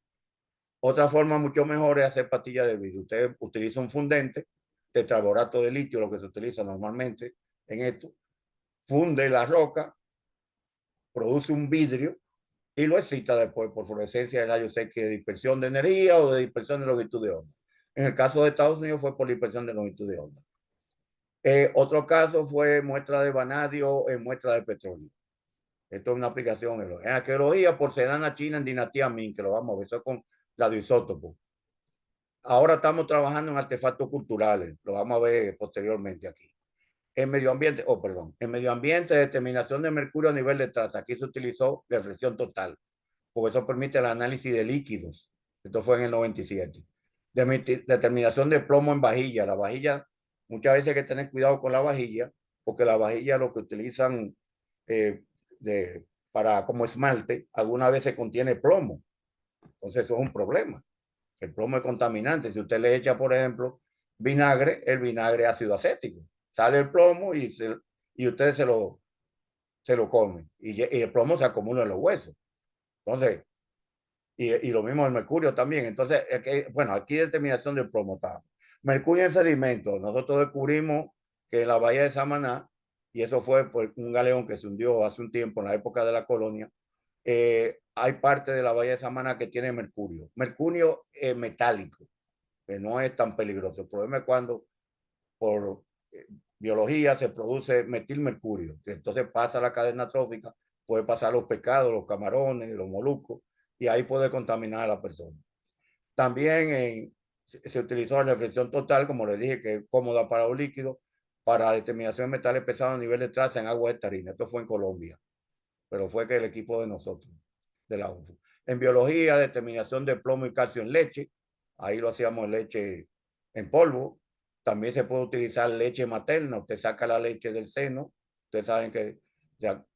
Otra forma mucho mejor es hacer pastillas de vidrio. Usted utiliza un fundente, tetraborato de litio, lo que se utiliza normalmente en esto, funde la roca, produce un vidrio y lo excita después por fluorescencia de rayos X de dispersión de energía o de dispersión de longitud de onda. En el caso de Estados Unidos fue por dispersión de longitud de onda. Otro caso fue muestra de vanadio en muestra de petróleo. Esto es una aplicación en arqueología, porcelana china en dinastía Ming, que lo vamos a ver, eso con radioisótopos. Ahora estamos trabajando en artefactos culturales, lo vamos a ver posteriormente aquí. En medio ambiente, perdón, en medio ambiente, determinación de mercurio a nivel de traza. Aquí se utilizó reflexión total, porque eso permite el análisis de líquidos. Esto fue en el 97. Determinación de plomo en vajilla. La vajilla, muchas veces hay que tener cuidado con la vajilla, porque la vajilla lo que utilizan eh, para como esmalte, algunas veces contiene plomo. Entonces eso es un problema. El plomo es contaminante. Si usted le echa, por ejemplo, vinagre, el vinagre es ácido acético. Sale el plomo y usted se lo come. Y el plomo se acumula en los huesos. Entonces, y lo mismo el mercurio también. Entonces, bueno, aquí determinación del plomo está. Mercurio en sedimentos. Nosotros descubrimos que en la bahía de Samaná, y eso fue por un galeón que se hundió hace un tiempo en la época de la colonia, hay parte de la bahía de Samaná que tiene mercurio. Mercurio metálico, que no es tan peligroso. El problema es cuando por biología se produce metilmercurio, que entonces pasa la cadena trófica, puede pasar los pescados, los camarones, los moluscos, y ahí puede contaminar a la persona. También se utilizó la reflexión total, como les dije, que es cómoda para los líquidos, para determinación de metales pesados a nivel de traza en agua estarina. Esto fue en Colombia, pero fue que el equipo de nosotros, de la UNFU. En biología, determinación de plomo y calcio en leche. Ahí lo hacíamos en leche en polvo. También se puede utilizar leche materna. Usted saca la leche del seno. Ustedes saben que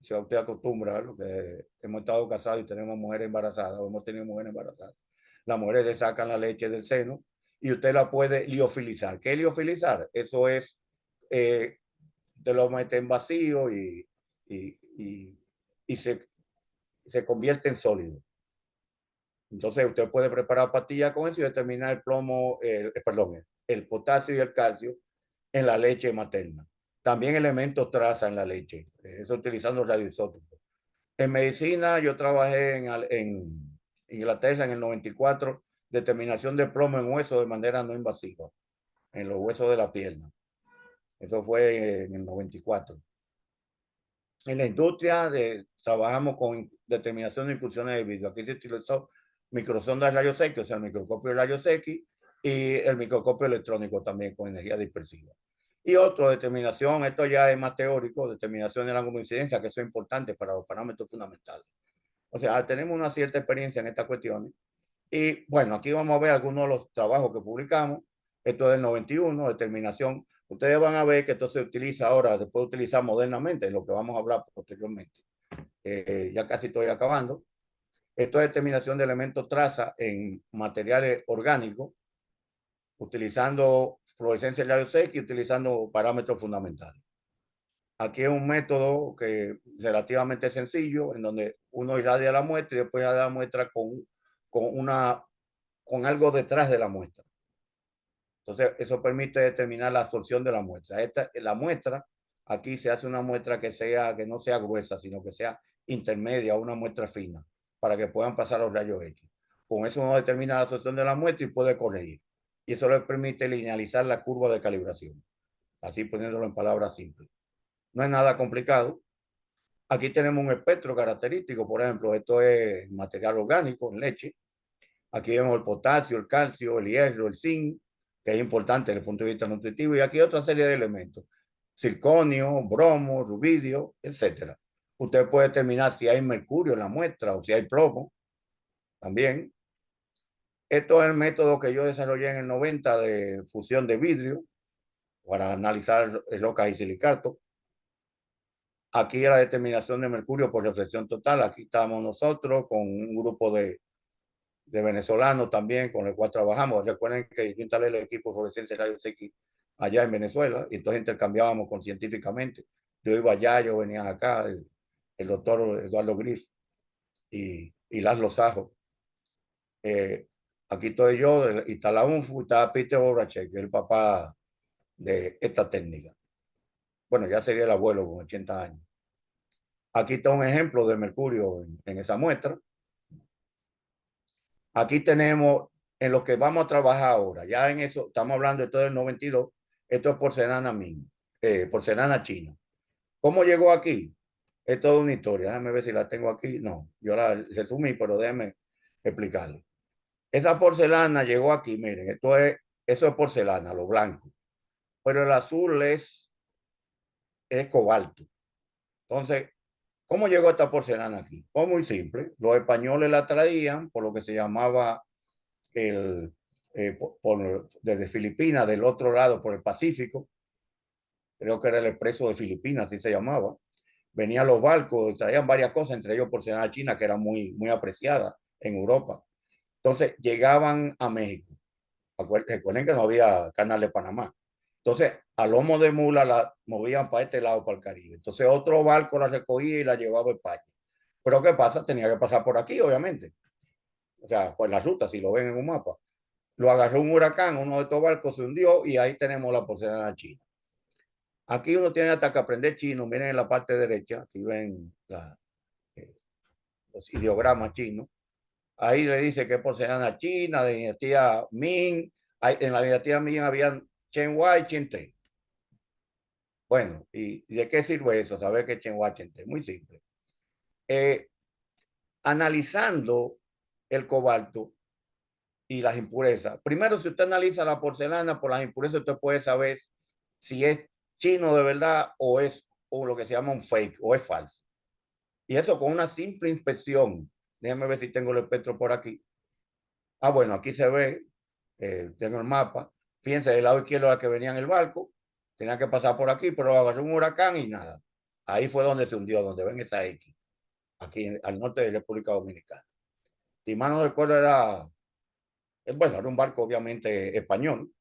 si a usted acostumbra, lo que hemos estado casados y tenemos mujeres embarazadas, o hemos tenido mujeres embarazadas, las mujeres le sacan la leche del seno y usted la puede liofilizar. ¿Qué es liofilizar? Eso es, te lo mete en vacío y, y, y se convierte en sólido. Entonces usted puede preparar pastillas con eso y determinar el plomo, perdón, el potasio y el calcio en la leche materna. También elementos traza en la leche, eso utilizando radioisótopos. En medicina yo trabajé en Inglaterra en el 94, determinación de plomo en hueso de manera no invasiva, en los huesos de la pierna. Eso fue en el 94. En la industria trabajamos con determinación de incursiones de vidrio. Aquí se utilizó microsondas de rayos X, o sea, el microscopio de rayos X y el microscopio electrónico también con energía dispersiva. Y otro, determinación, esto ya es más teórico, determinación del ángulo de incidencia, que eso es importante para los parámetros fundamentales. O sea, tenemos una cierta experiencia en estas cuestiones. Y bueno, aquí vamos a ver algunos de los trabajos que publicamos. Esto es del 91, determinación. Ustedes van a ver que esto se utiliza ahora, se puede utilizar modernamente, en lo que vamos a hablar posteriormente. Ya casi estoy acabando. Esto es determinación de elementos traza en materiales orgánicos, utilizando fluorescencia de rayos X y utilizando parámetros fundamentales. Aquí es un método que es relativamente sencillo, en donde uno irradia la muestra y después irradia la muestra con algo detrás de la muestra. Entonces, eso permite determinar la absorción de la muestra. La muestra, aquí se hace una muestra que no sea gruesa, sino que sea intermedia, una muestra fina, para que puedan pasar los rayos X. Con eso uno determina la absorción de la muestra y puede corregir. Y eso le permite linealizar la curva de calibración. Así poniéndolo en palabras simples. No es nada complicado. Aquí tenemos un espectro característico, por ejemplo, esto es material orgánico en leche. Aquí vemos el potasio, el calcio, el hierro, el zinc, que es importante desde el punto de vista nutritivo, y aquí otra serie de elementos, circonio, bromo, rubidio, etcétera. Usted puede determinar si hay mercurio en la muestra o si hay plomo también. Esto es el método que yo desarrollé en el 90 de fusión de vidrio para analizar rocas y silicatos. Aquí la determinación de mercurio por reflexión total. Aquí estamos nosotros con un grupo de venezolanos también con el cual trabajamos. Recuerden que yo instalé el equipo de fluorescencia rayos X allá en Venezuela y entonces intercambiábamos científicamente. Yo iba allá, yo venía acá, el doctor Eduardo Griff y Laszlo Sajo. Aquí estoy yo, instalamos está Peter Orachek, que es el papá de esta técnica. Bueno, ya sería el abuelo con 80 años. Aquí está un ejemplo de mercurio en esa muestra. Aquí tenemos en lo que vamos a trabajar ahora. Ya en eso, estamos hablando de todo el 92. Esto es porcelana Ming, porcelana china. ¿Cómo llegó aquí? Es toda una historia. Déjame ver si la tengo aquí. No, yo la resumí, pero déjame explicarlo. Esa porcelana llegó aquí, miren, eso es porcelana, lo blanco. Pero el azul es cobalto. Entonces, ¿cómo llegó esta porcelana aquí? Pues muy simple. Los españoles la traían por lo que se llamaba desde Filipinas, del otro lado, por el Pacífico. Creo que era el expreso de Filipinas, así se llamaba. Venían los barcos, traían varias cosas, entre ellos porcelana china, que era muy, muy apreciada en Europa. Entonces, llegaban a México. Recuerden que no había canal de Panamá. Entonces, a lomo de mula la movían para este lado, para el Caribe. Entonces, otro barco la recogía y la llevaba a España. Pero ¿qué pasa? Tenía que pasar por aquí, obviamente. O sea, por la ruta, si lo ven en un mapa. Lo agarró un huracán, uno de estos barcos se hundió y ahí tenemos la porcelana china. Aquí uno tiene hasta que aprender chino. Miren en la parte derecha, aquí ven los ideogramas chinos. Ahí le dice que es porcelana china, de dinastía Ming. En la dinastía Ming habían Chen Hua y Chen Te. Bueno, ¿y de qué sirve eso? Saber que es Chen Hua, Chen Te. Muy simple. Analizando el cobalto y las impurezas. Primero, si usted analiza la porcelana por las impurezas, usted puede saber si es chino de verdad o lo que se llama un fake o es falso. Y eso con una simple inspección. Déjame ver si tengo el espectro por aquí. Ah, bueno, aquí se ve, tengo el mapa. Fíjense, del lado izquierdo era que venía en el barco, tenía que pasar por aquí, pero agarró un huracán y nada. Ahí fue donde se hundió, donde ven esa X, aquí al norte de la República Dominicana. Si mal no recuerdo, bueno, era un barco obviamente español.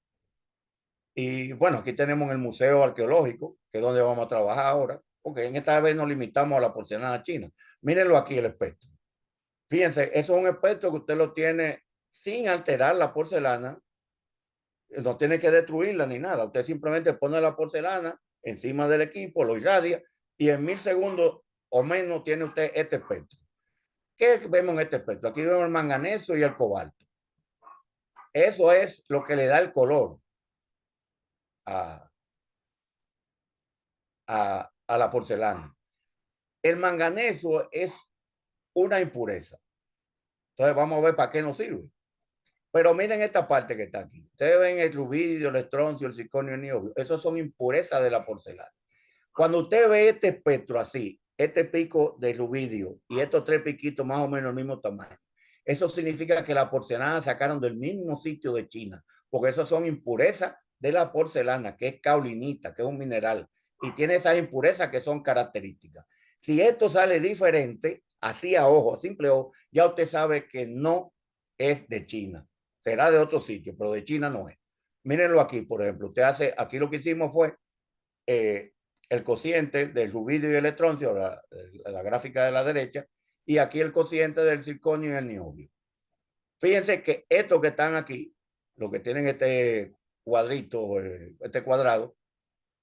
Y bueno, aquí tenemos el Museo Arqueológico, que es donde vamos a trabajar ahora, porque en esta vez nos limitamos a la porcelana china. Mírenlo aquí, el espectro. Fíjense, eso es un espectro que usted lo tiene sin alterar la porcelana, no tiene que destruirla ni nada. Usted simplemente pone la porcelana encima del equipo, lo irradia y en 1000 segundos o menos tiene usted este espectro. ¿Qué vemos en este espectro? Aquí vemos el manganeso y el cobalto. Eso es lo que le da el color a, a la porcelana. El manganeso es una impureza. Entonces vamos a ver para qué nos sirve. Pero miren esta parte que está aquí. Ustedes ven el rubidio, el estroncio, el circonio y el niobio. Esos son impurezas de la porcelana. Cuando usted ve este espectro así, este pico de rubidio y estos tres piquitos más o menos del mismo tamaño, eso significa que la porcelana sacaron del mismo sitio de China, porque esos son impurezas de la porcelana, que es caulinita, que es un mineral, y tiene esas impurezas que son características. Si esto sale diferente, así a ojo, a simple ojo, ya usted sabe que no es de China. Será de otro sitio, pero de China no es. Mírenlo aquí, por ejemplo. Usted hace, aquí lo que hicimos fue el cociente del rubidio y el estroncio, la gráfica de la derecha, y aquí el cociente del circonio y el niobio. Fíjense que estos que están aquí, los que tienen este cuadrito, este cuadrado,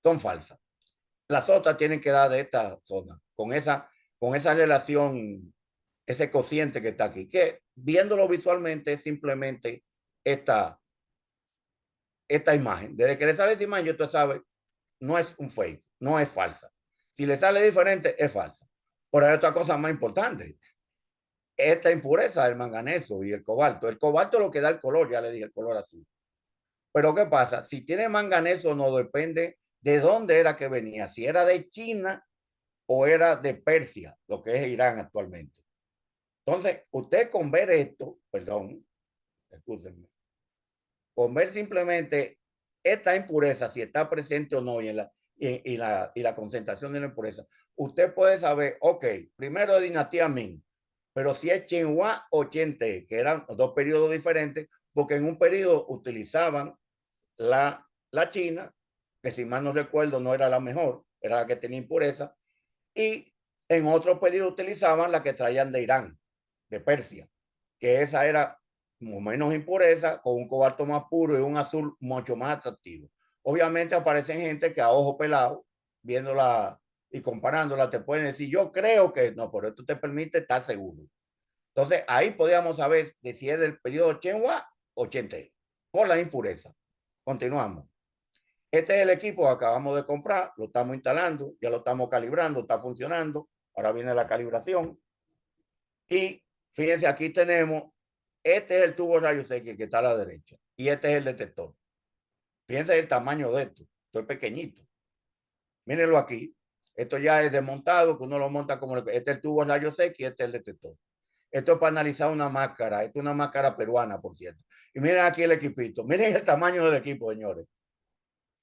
son falsas. Las otras tienen que dar de esta zona, con esa relación, ese cociente que está aquí, que viéndolo visualmente es simplemente esta, esta imagen. Desde que le sale esa imagen, usted sabe, no es un fake, no es falsa. Si le sale diferente, es falsa. Por ahí otra cosa más importante. Esta impureza del manganeso y el cobalto. El cobalto es lo que da el color, ya le dije, el color azul. Pero ¿qué pasa? Si tiene manganeso no depende de dónde era que venía. Si era de China o era de Persia, lo que es Irán actualmente. Entonces, usted con ver esto, perdón, escúchenme, con ver simplemente esta impureza, si está presente o no, y la concentración de la impureza, usted puede saber, ok, primero de dinastía Ming, pero si es Chenhua o Chente, que eran dos periodos diferentes, porque en un periodo utilizaban la China, que si mal no recuerdo no era la mejor, era la que tenía impureza, y en otro periodo utilizaban la que traían de Irán, de Persia, que esa era menos impureza, con un cobalto más puro y un azul mucho más atractivo. Obviamente aparecen gente que a ojo pelado, viéndola y comparándola, te pueden decir, yo creo que no, pero esto te permite estar seguro. Entonces ahí podríamos saber de si es del periodo Chenhua o Chente, por la impureza. Continuamos. Este es el equipo que acabamos de comprar, lo estamos instalando, ya lo estamos calibrando, está funcionando. Ahora viene la calibración. Y fíjense, aquí tenemos, este es el tubo rayos X que está a la derecha y este es el detector. Fíjense el tamaño de esto, esto es pequeñito. Mírenlo aquí, esto ya es desmontado, que uno lo monta como, este es el tubo rayos X y este es el detector. Esto es para analizar una máscara, esto es una máscara peruana, por cierto. Y miren aquí el equipito, miren el tamaño del equipo, señores.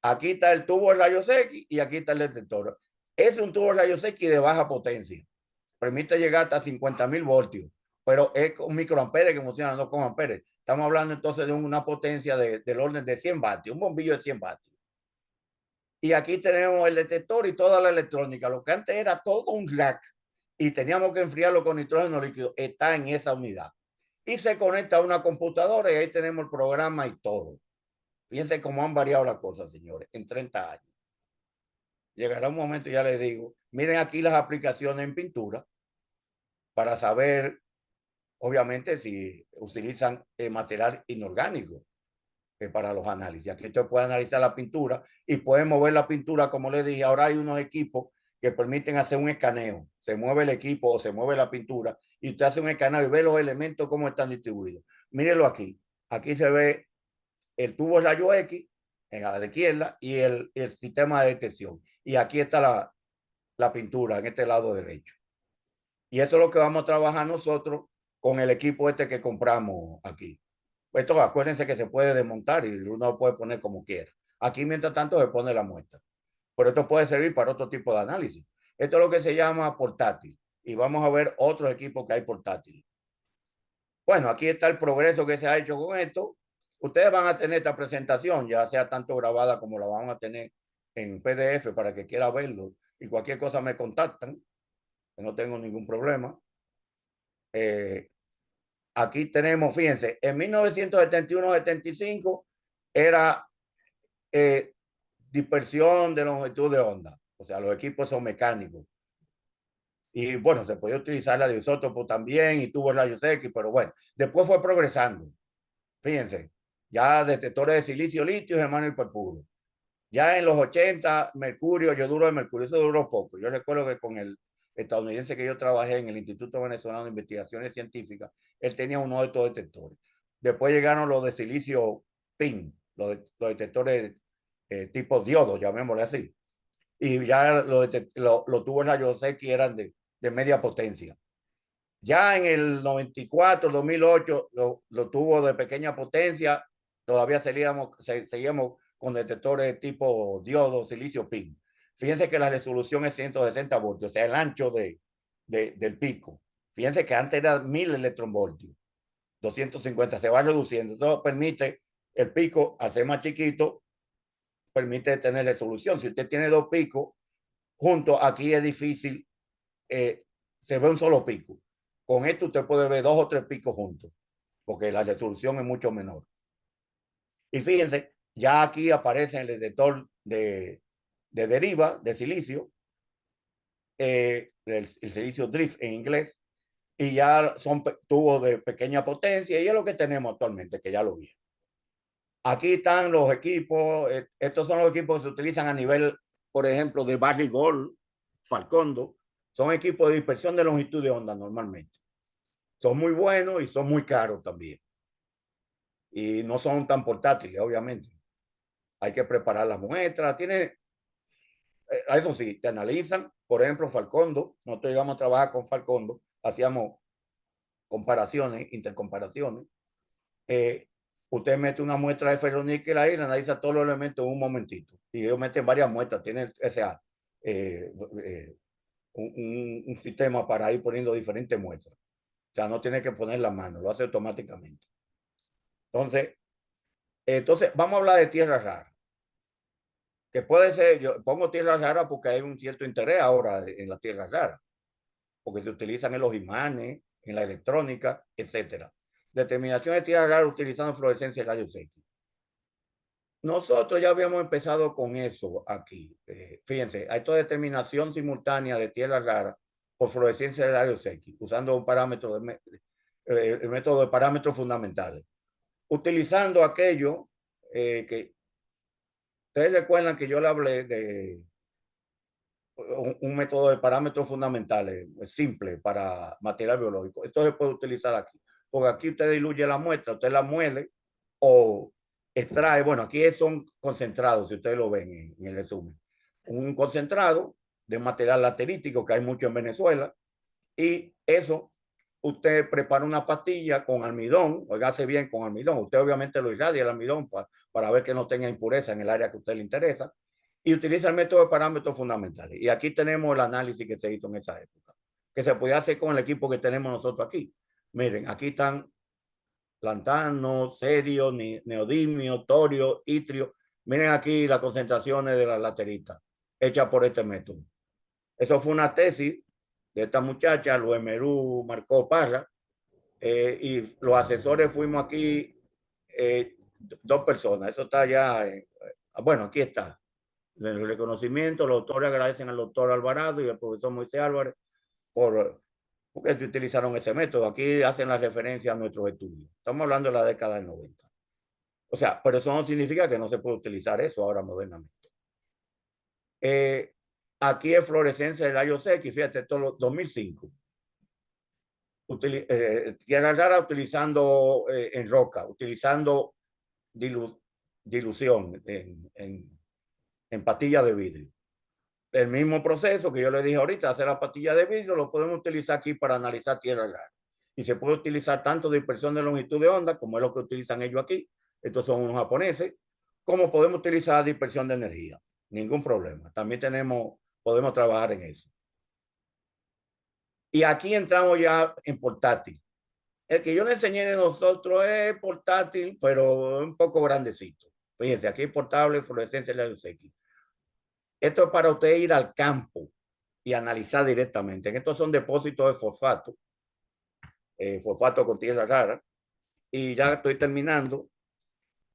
Aquí está el tubo de rayos X y aquí está el detector. Es un tubo de rayos X de baja potencia. Permite llegar hasta 50.000 voltios, pero es con microamperes que funciona, no con amperes. Estamos hablando entonces de una potencia del orden de 100 vatios, un bombillo de 100 vatios. Y aquí tenemos el detector y toda la electrónica. Lo que antes era todo un rack y teníamos que enfriarlo con nitrógeno líquido, está en esa unidad. Y se conecta a una computadora y ahí tenemos el programa y todo. Fíjense cómo han variado las cosas, señores, en 30 años. Llegará un momento, ya les digo, miren aquí las aplicaciones en pintura para saber, obviamente, si utilizan material inorgánico para los análisis. Aquí usted puede analizar la pintura y puede mover la pintura, como les dije. Ahora hay unos equipos que permiten hacer un escaneo. Se mueve el equipo o se mueve la pintura y usted hace un escaneo y ve los elementos cómo están distribuidos. Mírenlo aquí. Aquí se ve el tubo rayo X en la izquierda y el sistema de detección. Y aquí está la pintura en este lado derecho. Y eso es lo que vamos a trabajar nosotros con el equipo este que compramos aquí. Esto acuérdense que se puede desmontar y uno lo puede poner como quiera. Aquí, mientras tanto, se pone la muestra. Pero esto puede servir para otro tipo de análisis. Esto es lo que se llama portátil. Y vamos a ver otros equipos que hay portátiles. Bueno, aquí está el progreso que se ha hecho con esto. Ustedes van a tener esta presentación, ya sea tanto grabada como la van a tener en PDF para que quiera verlo. Y cualquier cosa me contactan, que no tengo ningún problema. Aquí tenemos, fíjense, en 1971-75 era dispersión de longitud de onda. O sea, los equipos son mecánicos. Y bueno, se podía utilizar la de isótopo también y tuvo rayos X, pero bueno, después fue progresando. Fíjense, ya detectores de silicio, litio, germanio y purpuro. Ya en los 80, mercurio, yoduro de mercurio, eso duró poco. Yo recuerdo que con el estadounidense que yo trabajé en el Instituto Venezolano de Investigaciones Científicas, él tenía uno de estos detectores. Después llegaron los de silicio PIN, los detectores tipo diodo, llamémosle así. Y ya lo tuvo en rayos X eran de media potencia. Ya en el 94, 2008, lo tuvo de pequeña potencia. Todavía seguíamos con detectores tipo diodo, silicio PIN. Fíjense que la resolución es 160 voltios, o sea, el ancho del pico. Fíjense que antes era 1000 electronvoltios, 250, se va reduciendo. Esto permite el pico, al ser más chiquito, permite tener resolución. Si usted tiene dos picos juntos, aquí es difícil, se ve un solo pico. Con esto usted puede ver dos o tres picos juntos, porque la resolución es mucho menor. Y fíjense, ya aquí aparece el detector de deriva de silicio, el silicio drift en inglés, y ya son tubos de pequeña potencia, y es lo que tenemos actualmente, que ya lo vi. Aquí están los equipos, estos son los equipos que se utilizan a nivel, por ejemplo, de Barrigol, Falcondo, son equipos de dispersión de longitud de onda normalmente. Son muy buenos y son muy caros también. Y no son tan portátiles, obviamente. Hay que preparar las muestras. Eso sí, te analizan. Por ejemplo, Falcondo, nosotros llegamos a trabajar con Falcondo, hacíamos comparaciones, intercomparaciones. Eh, Usted mete una muestra de ferroníquel ahí y analiza todos los elementos en un momentito. Y ellos meten varias muestras, tienen eh, eh, un sistema para ir poniendo diferentes muestras. O sea, no tiene que poner la mano, lo hace automáticamente. Entonces, vamos a hablar de tierras raras. Que puede ser, yo pongo tierras raras porque hay un cierto interés ahora en las tierras raras, porque se utilizan en los imanes, en la electrónica, etcétera. Determinación de tierras raras utilizando fluorescencia de rayos X. Nosotros ya habíamos empezado con eso aquí. Fíjense, hay toda determinación simultánea de tierras raras por fluorescencia de rayos X, usando un parámetro el método de parámetros fundamentales. Utilizando aquello que ustedes recuerdan que yo le hablé de un método de parámetros fundamentales simple para material biológico. Esto se puede utilizar aquí, porque aquí usted diluye la muestra, usted la muele o extrae, bueno, aquí son concentrados, si ustedes lo ven en el resumen, un concentrado de material laterítico que hay mucho en Venezuela, y eso usted prepara una pastilla con almidón, oígase bien, con almidón, usted obviamente lo irradia el almidón para ver que no tenga impureza en el área que a usted le interesa, y utiliza el método de parámetros fundamentales. Y aquí tenemos el análisis que se hizo en esa época, que se podía hacer con el equipo que tenemos nosotros aquí. Miren, aquí están lantano, cerio, neodimio, torio, itrio. Miren aquí las concentraciones de las lateritas hechas por este método. Eso fue una tesis de esta muchacha, Luemerú Marcó Parra, y los asesores fuimos aquí dos personas. Eso está ya, bueno, aquí está. El reconocimiento, los autores agradecen al doctor Alvarado y al profesor Moisés Álvarez porque utilizaron ese método. Aquí hacen la referencia a nuestros estudios. Estamos hablando de la década del 90. O sea, pero eso no significa que no se puede utilizar eso ahora modernamente. Aquí es fluorescencia de rayos X, fíjate, esto es 2005. Tierra rara utilizando en roca, utilizando dilución en pastillas de vidrio. El mismo proceso que yo le dije ahorita, hacer la pastilla de vidrio, lo podemos utilizar aquí para analizar tierra rara. y se puede utilizar tanto dispersión de longitud de onda, como es lo que utilizan ellos aquí, estos son unos japoneses, como podemos utilizar dispersión de energía. Ningún problema. También podemos trabajar en eso. Y aquí entramos ya en portátil. El que yo le enseñé de nosotros es portátil, pero un poco grandecito. Fíjense, aquí hay portable, fluorescencia rayos X. Esto es para usted ir al campo y analizar directamente. Estos son depósitos de fosfato con tierra rara. Y ya estoy terminando.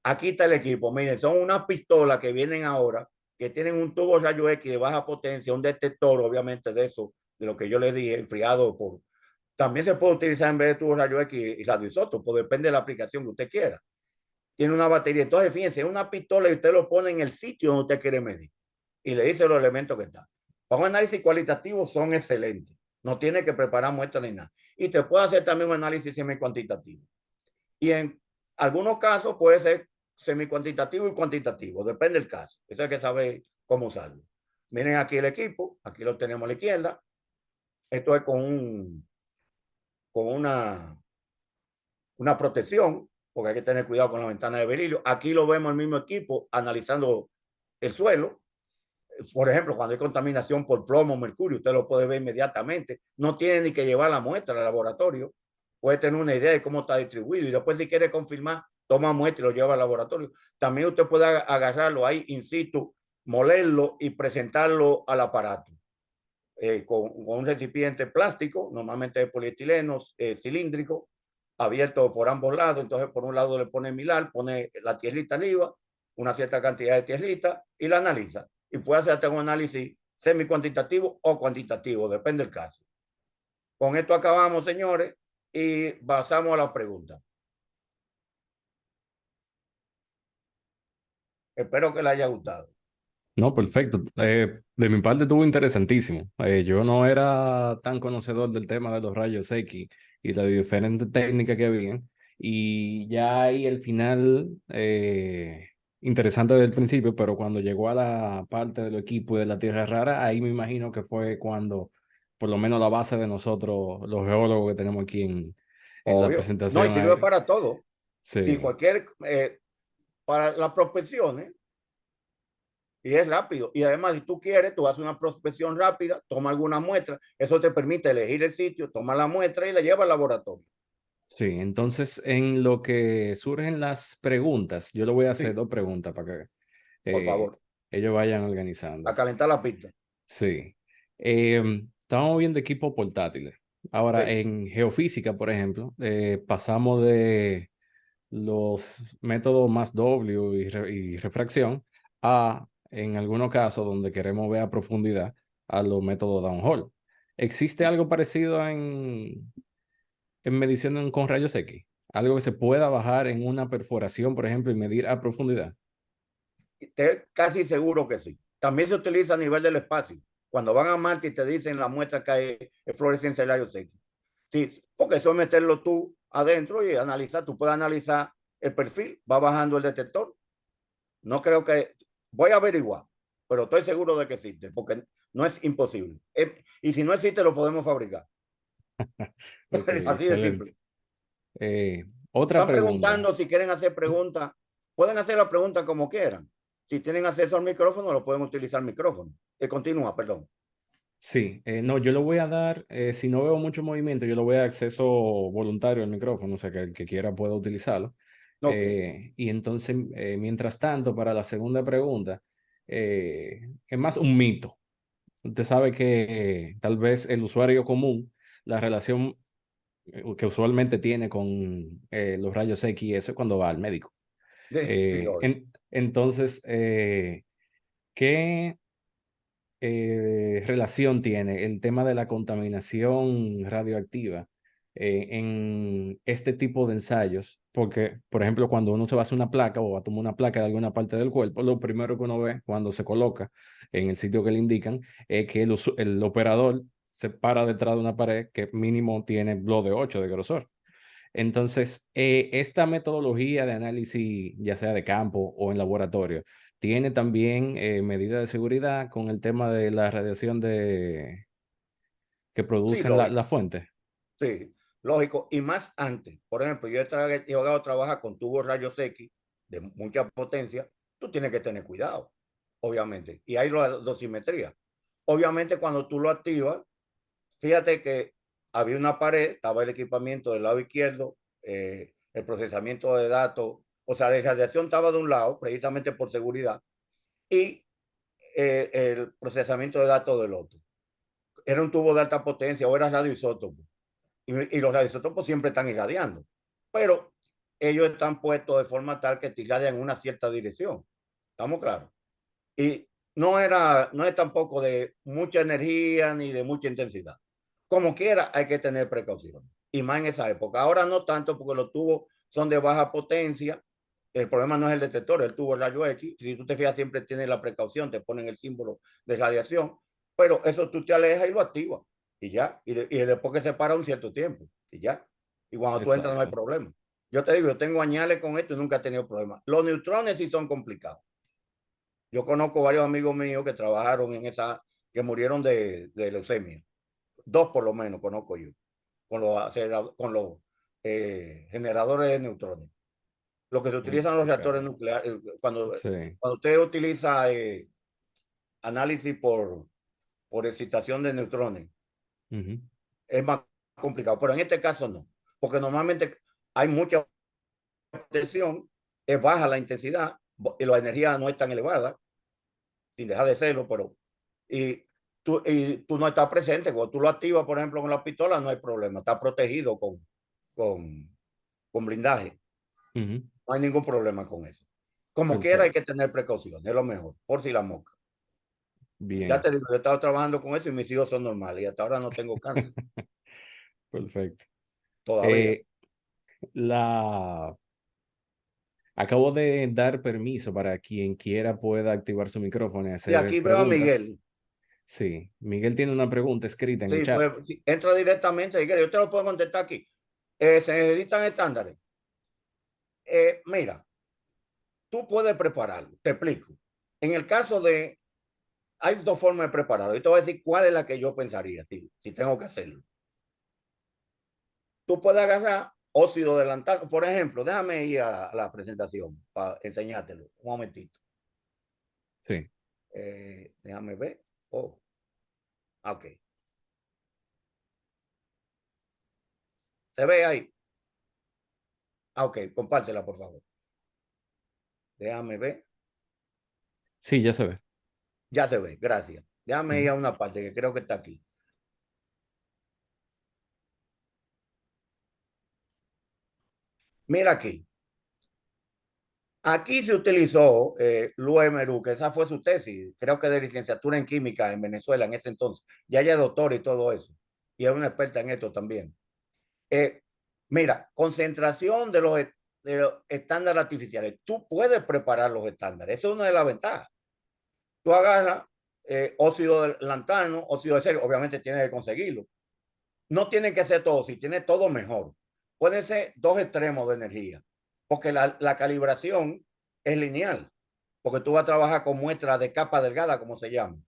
Aquí está el equipo. Miren, son unas pistolas que vienen ahora, que tienen un tubo rayo X de baja potencia, un detector, obviamente, de eso, de lo que yo les dije, enfriado por. También se puede utilizar en vez de tubo rayo X y radioisótopo, depende de la aplicación que usted quiera. Tiene una batería. Entonces, fíjense, es una pistola y usted lo pone en el sitio donde usted quiere medir y le dice los elementos que están. Para un análisis cualitativo son excelentes. No tiene que preparar muestras ni nada. Y te puede hacer también un análisis semi-cuantitativo. Y en algunos casos puede ser semi-cuantitativo y cuantitativo. Depende del caso. Eso hay que saber cómo usarlo. Miren aquí el equipo. Aquí lo tenemos a la izquierda. Esto es con una protección, porque hay que tener cuidado con la ventana de berilio. Aquí lo vemos el mismo equipo analizando el suelo. Por ejemplo, cuando hay contaminación por plomo, mercurio, usted lo puede ver inmediatamente. No tiene ni que llevar la muestra al laboratorio. Puede tener una idea de cómo está distribuido y después si quiere confirmar, toma muestra y lo lleva al laboratorio. También usted puede agarrarlo ahí in situ, molerlo y presentarlo al aparato con un recipiente plástico, normalmente de polietileno cilíndrico, abierto por ambos lados. Entonces, por un lado le pone milar, pone la tierrita arriba, una cierta cantidad de tierrita y la analiza. Y puede hacer hasta un análisis semi-cuantitativo o cuantitativo, depende del caso. Con esto acabamos, señores, y pasamos a la pregunta. Espero que les haya gustado. No, perfecto. De mi parte estuvo interesantísimo. Yo no era tan conocedor del tema de los rayos X y las diferentes técnicas que habían. Y ya ahí el final, interesante del principio, pero cuando llegó a la parte del equipo y de la Tierra Rara, ahí me imagino que fue cuando, por lo menos la base de nosotros, los geólogos que tenemos aquí en la Obvio. No, y presentación. sirve para todo. Si Sí. cualquier, para las prospecciones, y es rápido. Y además, si tú quieres, tú haces una prospección rápida, toma alguna muestra, eso te permite elegir el sitio, toma la muestra y la lleva al laboratorio. Sí, entonces en lo que surgen las preguntas, yo le voy a hacer Sí, dos preguntas para que por eh, favor, ellos vayan a organizando. calentar la pista. Sí. Estamos viendo equipos portátiles. Ahora, Sí, en geofísica, por ejemplo, pasamos de los métodos más W y refracción a, en algunos casos, donde queremos ver a profundidad, a los métodos downhole. ¿Existe algo parecido en medición con rayos X? Algo que se pueda bajar en una perforación, por ejemplo, y medir a profundidad. estoy casi seguro que sí. También se utiliza a nivel del espacio. Cuando van a Marte y te dicen la muestra que hay es fluorescencia de rayos X. Sí, porque eso es meterlo tú adentro y analizar. Tú puedes analizar el perfil, va bajando el detector. No creo que. Voy a averiguar, pero estoy seguro de que existe, porque no es imposible. Y si no existe, lo podemos fabricar. Ok, Así de excelente. simple. Otra Están pregunta. preguntando si quieren hacer preguntas. Pueden hacer la pregunta como quieran. Si tienen acceso al micrófono, lo pueden utilizar el micrófono. Continúa, perdón. Sí, no, yo lo voy a dar, si no veo mucho movimiento, yo lo voy a dar acceso voluntario al micrófono, o sea que el que quiera pueda utilizarlo. Ok. Y entonces, mientras tanto, para la segunda pregunta, es más un mito. Usted sabe que tal vez el usuario común, la relación que usualmente tiene con los rayos X, eso es cuando va al médico. Sí, obvio. Entonces, ¿qué relación tiene el tema de la contaminación radioactiva en este tipo de ensayos? Porque, por ejemplo, cuando uno se va a hacer una placa o va a tomar una placa de alguna parte del cuerpo, lo primero que uno ve cuando se coloca en el sitio que le indican es que el operador se para detrás de una pared que mínimo tiene blo de 8 de grosor. Entonces, esta metodología de análisis, ya sea de campo o en laboratorio, tiene también medidas de seguridad con el tema de la radiación que Sí, producen lógico. la fuente. Sí. lógico, y más antes. Por ejemplo, yo he llegado a trabajar con tubos rayos X de mucha potencia, tú tienes que tener cuidado, obviamente. Y hay dosimetría. Obviamente, cuando tú lo activas, fíjate que había una pared, estaba el equipamiento del lado izquierdo, el procesamiento de datos, o sea, la radiación estaba de un lado, precisamente por seguridad, y el procesamiento de datos del otro. Era un tubo de alta potencia o era radioisótopo. Y los radioisótopos siempre están irradiando, pero ellos están puestos de forma tal que te irradian en una cierta dirección. ¿Estamos claros? Y no es tampoco de mucha energía ni de mucha intensidad. Como quiera, hay que tener precaución. Y más en esa época. Ahora no tanto porque los tubos son de baja potencia. El problema no es el detector, el tubo rayo X. Si tú te fijas, siempre tienes la precaución, te ponen el símbolo de radiación. Pero eso tú te alejas y lo activas. Y ya. Y después que se para un cierto tiempo. Y ya. Y cuando tú entras no hay Exacto. problema. Yo te digo, yo tengo añales con esto y nunca he tenido problema. Los neutrones sí son complicados. Yo conozco varios amigos míos que trabajaron en esa, que murieron de leucemia. Dos por lo menos conozco yo, con los generadores de neutrones. Lo que se utilizan los reactores Ok. nucleares, Sí. cuando usted utiliza análisis por excitación de neutrones, Ujú. es más complicado. Pero en este caso no, porque normalmente hay mucha presión, es baja la intensidad y la energía no es tan elevada, sin dejar de serlo, pero y tú no estás presente. Cuando tú lo activas, por ejemplo, con la pistola, no hay problema. Está protegido con, con blindaje. Ujú. No hay ningún problema con eso. Como quiera, hay Perfecto. que tener precaución. Es lo mejor, por si la mosca. Ya Bien. te digo, yo he estado trabajando con eso y mis hijos son normales. Y hasta ahora no tengo cáncer. Perfecto. Todavía. Eh, la Acabo de dar permiso para quien quiera pueda activar su micrófono y Y hacer aquí veo a preguntas. Miguel. Sí, Miguel tiene una pregunta escrita en el Sí, chat. pues sí, entra directamente. Miguel, yo te lo puedo contestar aquí. Se necesitan estándares. Mira, tú puedes prepararlo. Te explico. En el caso de hay dos formas de prepararlo. Y te voy a decir cuál es la que yo pensaría si tengo que hacerlo. Tú puedes agarrar óxido de lantano. Por ejemplo, déjame ir a la presentación para enseñártelo. Un momentito. Sí. Déjame ver. Oh, ok. ¿Se ve ahí? Ah, ok, compártela, por favor. Déjame ver. Sí, ya se ve. Ya se ve, gracias. Déjame ir Ujú. a una parte que creo que está aquí. Mira aquí. Aquí se utilizó Lue Merú, que esa fue su tesis, creo que de licenciatura en química en Venezuela en ese entonces. Ya ella es doctora y todo eso. Y es una experta en esto también. Eh, Mira, concentración de los estándares artificiales. Tú puedes preparar los estándares. Esa es una de las ventajas. Tú agarras óxido de lantano, óxido de cerio. Obviamente tienes que conseguirlo. No tiene que ser todo. Si tienes todo, mejor. Pueden ser dos extremos de energía. Porque la calibración es lineal. Porque tú vas a trabajar con muestras de capa delgada, como se llama.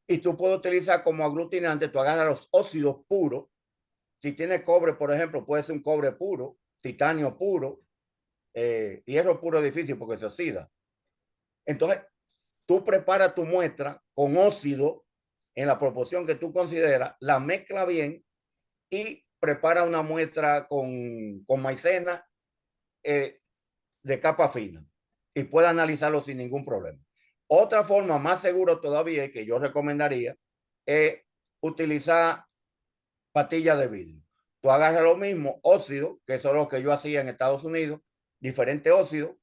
Y tú puedes utilizar como aglutinante, tú agarras los óxidos puros. Si tiene cobre, por ejemplo, puede ser un cobre puro, titanio puro, hierro puro es difícil porque se oxida. Entonces, tú preparas tu muestra con óxido en la proporción que tú consideras, la mezcla bien y prepara una muestra con maicena de capa fina y puede analizarlo sin ningún problema. Otra forma más segura todavía que yo recomendaría es utilizar pastillas de vidrio. Tú agarras lo mismo, óxido, que eso es lo que yo hacía en Estados Unidos, diferentes óxidos,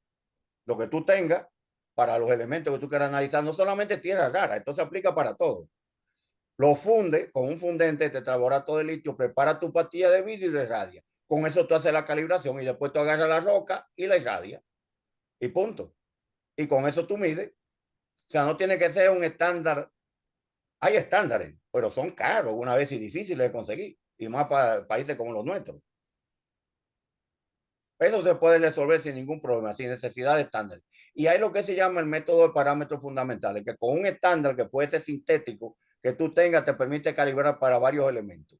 lo que tú tengas para los elementos que tú quieras analizar, no solamente tierra rara, esto se aplica para todo. Lo funde con un fundente, tetraborato de litio, prepara tu pastilla de vidrio y la irradia. Con eso tú haces la calibración y después tú agarras la roca y la irradia. Y punto. Y con eso tú mides. O sea, no tiene que ser un estándar. Hay estándares, pero son caros una vez y difíciles de conseguir. Y más para países como los nuestros. Eso se puede resolver sin ningún problema, sin necesidad de estándar. Y hay lo que se llama el método de parámetros fundamentales, que con un estándar que puede ser sintético, que tú tengas, te permite calibrar para varios elementos.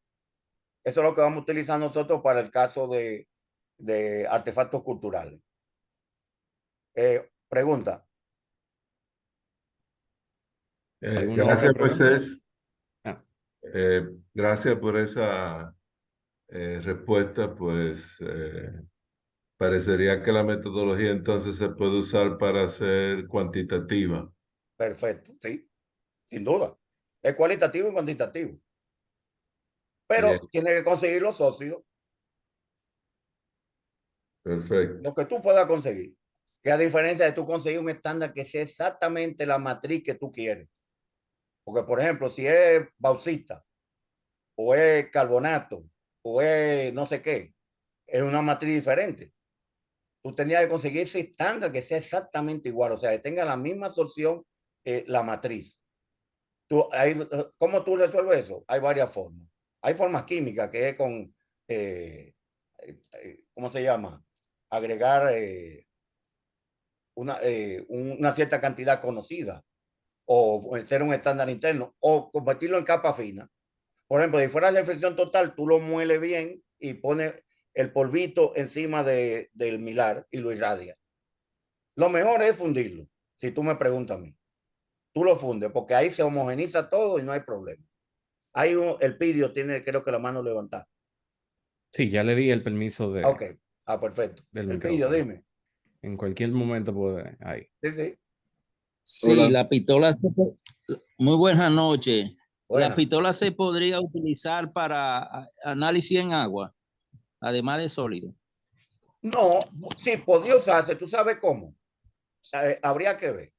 Eso es lo que vamos a utilizar nosotros para el caso de artefactos culturales. Pregunta. ¿Alguna otra Gracias, pregunta? Moisés. Ah, Gracias por esa respuesta. Pues parecería que la metodología entonces se puede usar para ser cuantitativa. Perfecto, sí, sin duda. Es cualitativo y cuantitativo. Bien, Pero tiene que conseguir los socios, perfecto. lo que tú puedas conseguir. Que a diferencia de tú conseguir un estándar que sea exactamente la matriz que tú quieres. Porque, por ejemplo, si es bauxita, o es carbonato, o es no sé qué, es una matriz diferente. Tú tenías que conseguir ese estándar que sea exactamente igual, o sea, que tenga la misma absorción la matriz. ¿Cómo tú resuelves eso? Hay varias formas. Hay formas químicas que es con, ¿cómo se llama? Agregar una cierta cantidad conocida o hacer un estándar interno o convertirlo en capa fina. Por ejemplo, si fuera la reflexión total, tú lo mueles bien y pones el polvito encima del milar y lo irradias. Lo mejor es fundirlo, si tú me preguntas a mí. Tú lo fundes porque ahí se homogeniza todo y no hay problema. El pidio tiene, creo que la mano levantada. sí, ya le di el permiso Ok, perfecto. del El pidio, micrófono. dime. En cualquier momento puede. Ahí. Sí, sí. Sí, Hola. la pistola, muy buenas noches. La Buena. pistola se podría utilizar para análisis en agua, además de sólido. No, sí, podía usarse. ¿Tú sabes cómo? Habría que ver.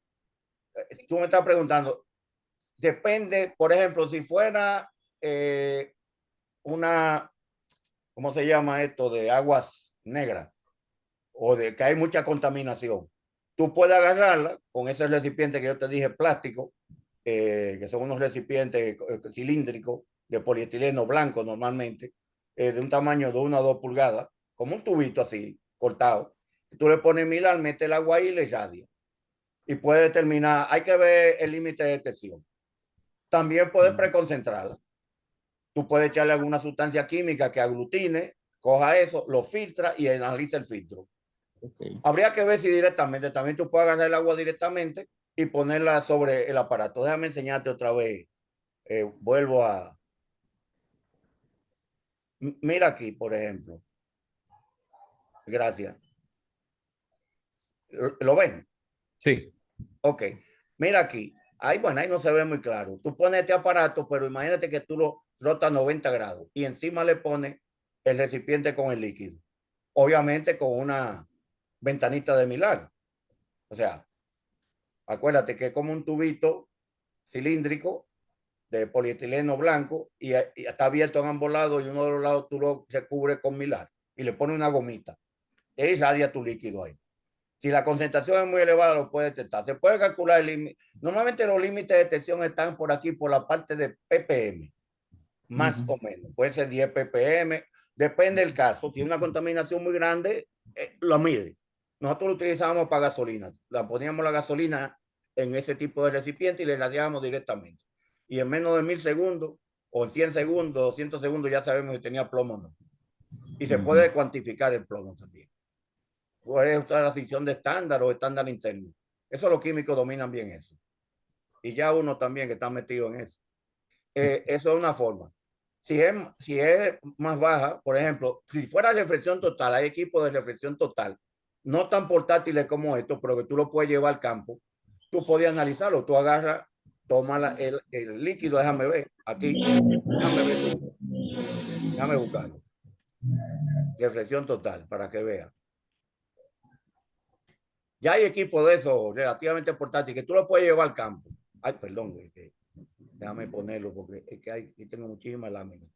Tú me estás preguntando. Depende, por ejemplo, si fuera una, ¿cómo se llama esto? De aguas negras o de que hay mucha contaminación. Tú puedes agarrarla con ese recipiente que yo te dije, plástico, que son unos recipientes cilíndricos de polietileno blanco normalmente, de un tamaño de 1 o 2 pulgadas, como un tubito así, cortado. Tú le pones milar, metes el agua ahí y le irradia. Y puede determinar, hay que ver el límite de detección. También puedes preconcentrarla. Tú puedes echarle alguna sustancia química que aglutine, coja eso, lo filtra y analiza el filtro. Okay. Habría que ver si directamente, también tú puedes agarrar el agua directamente y ponerla sobre el aparato. Déjame enseñarte otra vez. Vuelvo a... Mira aquí, por ejemplo. Gracias. ¿Lo ven? Sí, Ok. Mira aquí. Ahí, bueno, ahí no se ve muy claro. Tú pones este aparato, pero imagínate que tú lo rotas 90 grados y encima le pones el recipiente con el líquido. Obviamente con una ventanita de Milagro. O sea, acuérdate que es como un tubito cilíndrico de polietileno blanco y está abierto en ambos lados y uno de los lados tú lo recubres con Milagro y le pones una gomita. Y irradia tu líquido ahí. Si la concentración es muy elevada, lo puede detectar. Se puede calcular el límite. Normalmente los límites de detección están por aquí, por la parte de ppm, más o menos. Puede ser 10 ppm, depende del caso. Si es una contaminación muy grande, lo mide. Nosotros lo utilizábamos para gasolina. La poníamos la gasolina en ese tipo de recipiente y le radiábamos directamente. Y en menos de 1000 segundos, o en 100 segundos, 200 segundos, ya sabemos si tenía plomo o no. Y se puede cuantificar el plomo también. Puede usar la sección de estándar o estándar interno. Eso los químicos dominan bien eso. Y ya uno también que está metido en eso. Eso es una forma. Si es más baja, por ejemplo, si fuera reflexión total, hay equipos de reflexión total, no tan portátiles como estos, pero que tú lo puedes llevar al campo, tú podías analizarlo. Tú agarras, toma el líquido, déjame ver, aquí, déjame ver, déjame buscarlo. Reflexión total, para que veas. Ya hay equipos de esos relativamente portátiles que tú lo puedes llevar al campo. Ay, perdón, déjame ponerlo porque es que aquí tengo muchísimas láminas.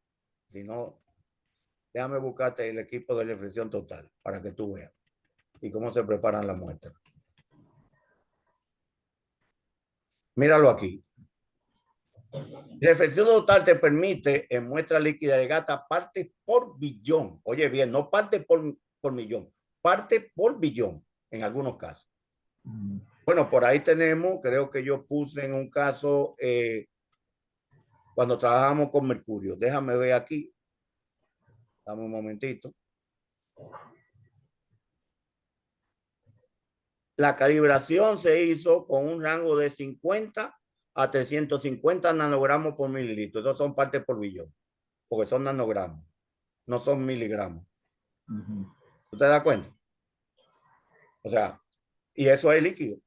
Si no, déjame buscarte el equipo de reflexión total para que tú veas y cómo se preparan las muestras. Míralo aquí. Reflexión total te permite en muestra líquida de gata partes por billón. Oye bien, no parte por millón, parte por billón en algunos casos. Bueno, por ahí tenemos, creo que yo puse en un caso cuando trabajamos con mercurio. Déjame ver aquí. Dame un momentito. La calibración se hizo con un rango de 50 a 350 nanogramos por mililitro. Esos son partes por billón, porque son nanogramos, no son miligramos. ¿Usted da cuenta? O sea, y eso es líquido.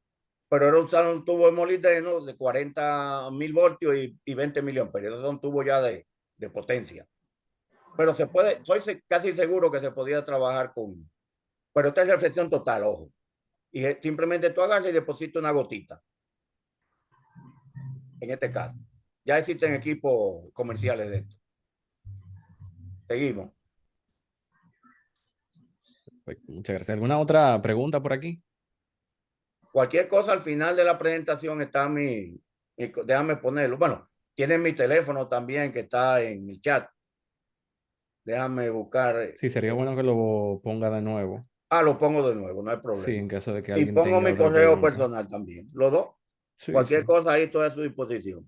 Pero era usar un tubo de molibdeno de 40.000 voltios y 20 miliamperios. Esos son tubos ya de potencia. Pero se puede, estoy casi seguro que se podía trabajar con, pero esta es reflexión total, ojo. Y simplemente tú agarras y depositas una gotita. En este caso. Ya existen equipos comerciales de esto. Seguimos. Muchas gracias. ¿Alguna otra pregunta por aquí? Cualquier cosa al final de la presentación está déjame ponerlo. Bueno, tienen mi teléfono también que está en el chat. Déjame buscar. Sí, sería bueno que lo ponga de nuevo. Lo pongo de nuevo, no hay problema. Sí, en caso de que Y alguien pongo tenga mi otra correo pregunta. personal también. Los dos. Sí, Cualquier sí. cosa ahí, estoy a su disposición.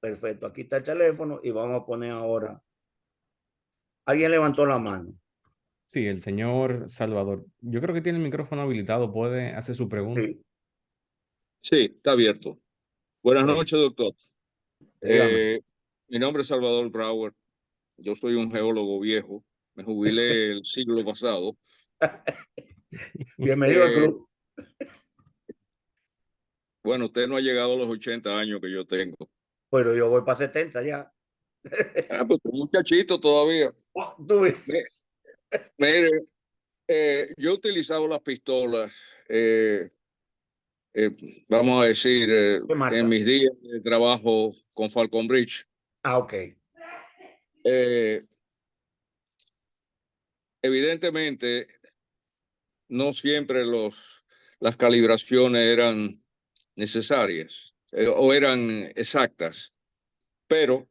Perfecto. Aquí está el teléfono y vamos a poner ahora. Alguien levantó la mano. Sí, el señor Salvador. Yo creo que tiene el micrófono habilitado. Puede hacer su pregunta. Sí. Sí, está abierto. Buenas Sí. noches, doctor. Dígame. Mi nombre es Salvador Brauer. Yo soy un geólogo viejo. Me jubilé el siglo pasado. Bienvenido al Eh, club. bueno, usted no ha llegado a los 80 años que yo tengo. Pero yo voy para 70 ya. Pues un muchachito todavía. Tú ves. Mire, yo he utilizado las pistolas, vamos a decir, ¿Qué marca? en mis días de trabajo con Falcon Bridge. Ok. Evidentemente, no siempre las calibraciones eran necesarias o eran exactas, pero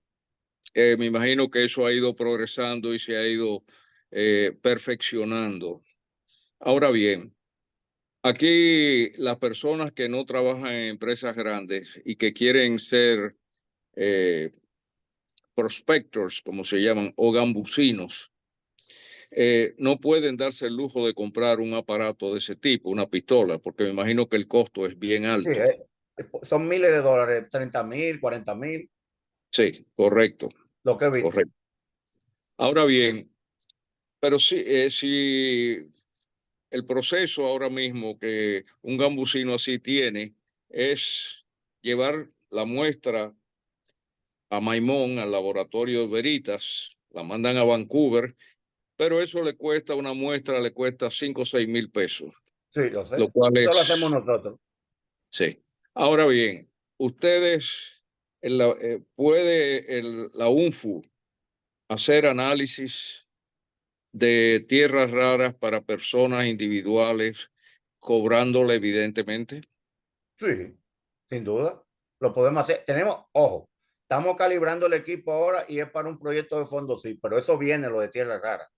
me imagino que eso ha ido progresando y se ha ido perfeccionando. Ahora bien, aquí las personas que no trabajan en empresas grandes y que quieren ser prospectors, como se llaman, o gambusinos, no pueden darse el lujo de comprar un aparato de ese tipo, una pistola, porque me imagino que el costo es bien Sí, alto. son miles de dólares, 30.000, 40.000, Sí, correcto, lo que he visto. correcto. Ahora bien, pero si el proceso ahora mismo que un gambusino así tiene es llevar la muestra a Maimón, al laboratorio de Veritas, la mandan a Vancouver, pero eso le cuesta, una muestra le cuesta 5 o 6 mil pesos, Sí, lo sé. lo cual Eso lo hacemos es, nosotros. sí. Ahora bien, ustedes, ¿puede la UNFU hacer análisis de tierras raras para personas individuales, cobrándole evidentemente? Sí, sin duda. Lo podemos hacer. Ojo, estamos calibrando el equipo ahora y es para un proyecto de fondo, sí, pero eso viene, lo de tierra rara.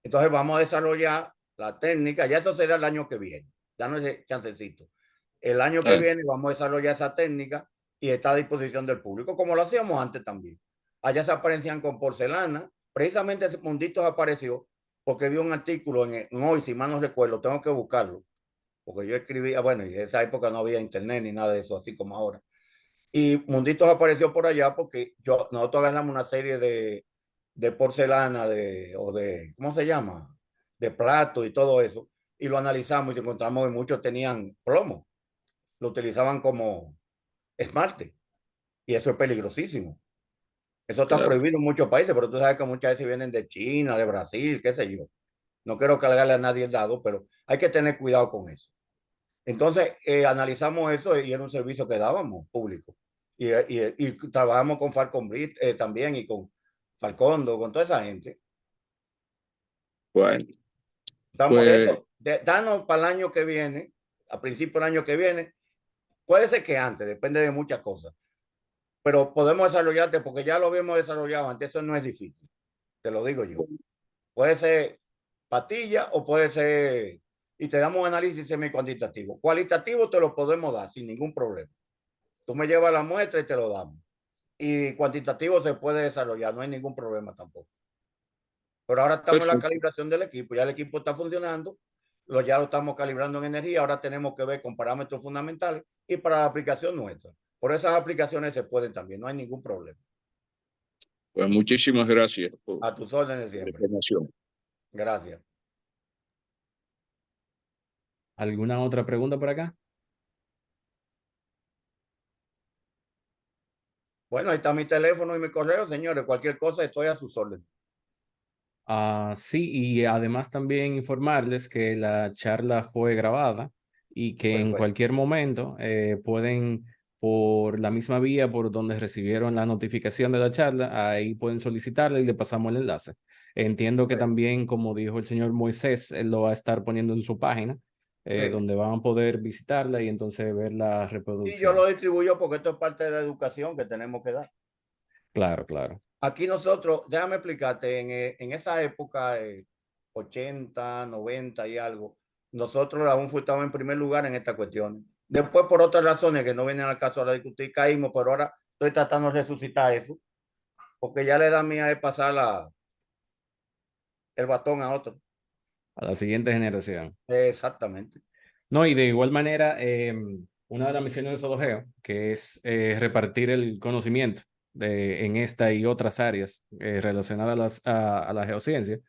Entonces vamos a desarrollar la técnica, ya eso será el año que viene, ya no es chancecito. El año que viene vamos a desarrollar esa técnica y está a disposición del público, como lo hacíamos antes también. Allá se aparecían con porcelana, precisamente ese Munditos apareció porque vi un artículo en Hoy, si mal no recuerdo, tengo que buscarlo, porque yo escribía, bueno, y en esa época no había internet ni nada de eso, así como ahora. Y Munditos apareció por allá porque nosotros agarramos una serie de porcelana o de, ¿cómo se llama? De plato y todo eso. Y lo analizamos y encontramos que muchos tenían plomo. Lo utilizaban como esmalte. Y eso es peligrosísimo. Eso está Claro. prohibido en muchos países, pero tú sabes que muchas veces vienen de China, de Brasil, qué sé yo. No quiero cargarle a nadie el dado, pero hay que tener cuidado con eso. Entonces, analizamos eso y era un servicio que dábamos público. Y trabajamos con Falcon Bridge también y con Falcondo, con toda esa gente. Bueno, Damos pues eso, danos para el año que viene, a principio del año que viene. Puede ser que antes, depende de muchas cosas. Pero podemos desarrollarte porque ya lo habíamos desarrollado antes, eso no es difícil, te lo digo yo. Puede ser patilla o puede ser, y te damos un análisis semi-cuantitativo. Cualitativo te lo podemos dar sin ningún problema. Tú me llevas la muestra y te lo damos. Y cuantitativo se puede desarrollar, no hay ningún problema tampoco. Pero ahora estamos en la calibración del equipo, ya el equipo está funcionando, ya lo estamos calibrando en energía, ahora tenemos que ver con parámetros fundamentales y para la aplicación nuestra. Por esas aplicaciones se pueden también, no hay ningún problema. Pues muchísimas gracias por A tus órdenes la siempre. información. Gracias. ¿Alguna otra pregunta por acá? Bueno, ahí está mi teléfono y mi correo, señores. Cualquier cosa estoy a sus órdenes. Sí, y además también informarles que la charla fue grabada y que en Perfecto. cualquier momento pueden, por la misma vía por donde recibieron la notificación de la charla, ahí pueden solicitarla y le pasamos el enlace. Entiendo que Perfecto. también, como dijo el señor Moisés, él lo va a estar poniendo en su página, Sí. donde van a poder visitarla y entonces ver la Y yo reproducción. lo distribuyo porque esto es parte de la educación que tenemos que dar. Claro, claro. Aquí nosotros, déjame explicarte, en esa época, 80, 90 y algo, nosotros aún estábamos en primer lugar en estas cuestiones. Después, por otras razones que no vienen al caso ahora de discutir, caímos, pero ahora estoy tratando de resucitar eso, porque ya la edad mía es pasar el batón a otro. A la siguiente generación. Exactamente. No, y de igual manera, una de las misiones de Sodogeo, que es repartir el conocimiento en esta y otras áreas relacionadas a la geociencia,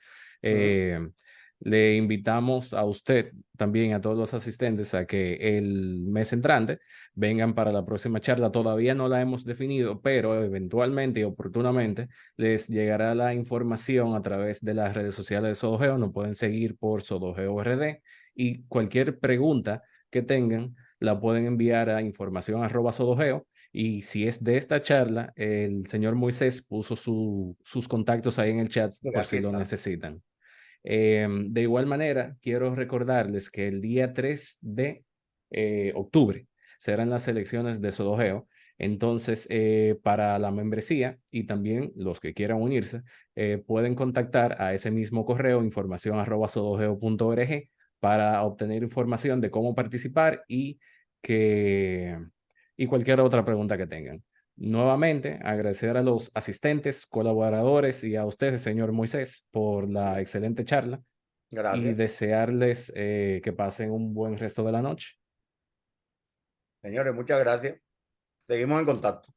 le invitamos a usted también, a todos los asistentes, a que el mes entrante vengan para la próxima charla. Todavía no la hemos definido, pero eventualmente y oportunamente les llegará la información a través de las redes sociales de Sodogeo. Nos pueden seguir por Sodogeo RD. Y cualquier pregunta que tengan la pueden enviar a información@sodogeo. Y si es de esta charla, el señor Moisés puso sus contactos ahí en el chat por si lo necesitan. De igual manera, quiero recordarles que el día 3 de octubre serán las elecciones de Sodogeo. Entonces, para la membresía y también los que quieran unirse, pueden contactar a ese mismo correo, información@sodogeo.org, para obtener información de cómo participar y cualquier otra pregunta que tengan. Nuevamente, agradecer a los asistentes, colaboradores y a ustedes, señor Moisés, por la excelente charla. Gracias. Y desearles que pasen un buen resto de la noche. Señores, muchas gracias. Seguimos en contacto.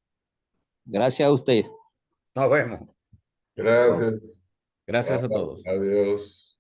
Gracias a usted. Nos vemos. Gracias. Gracias a todos. Adiós.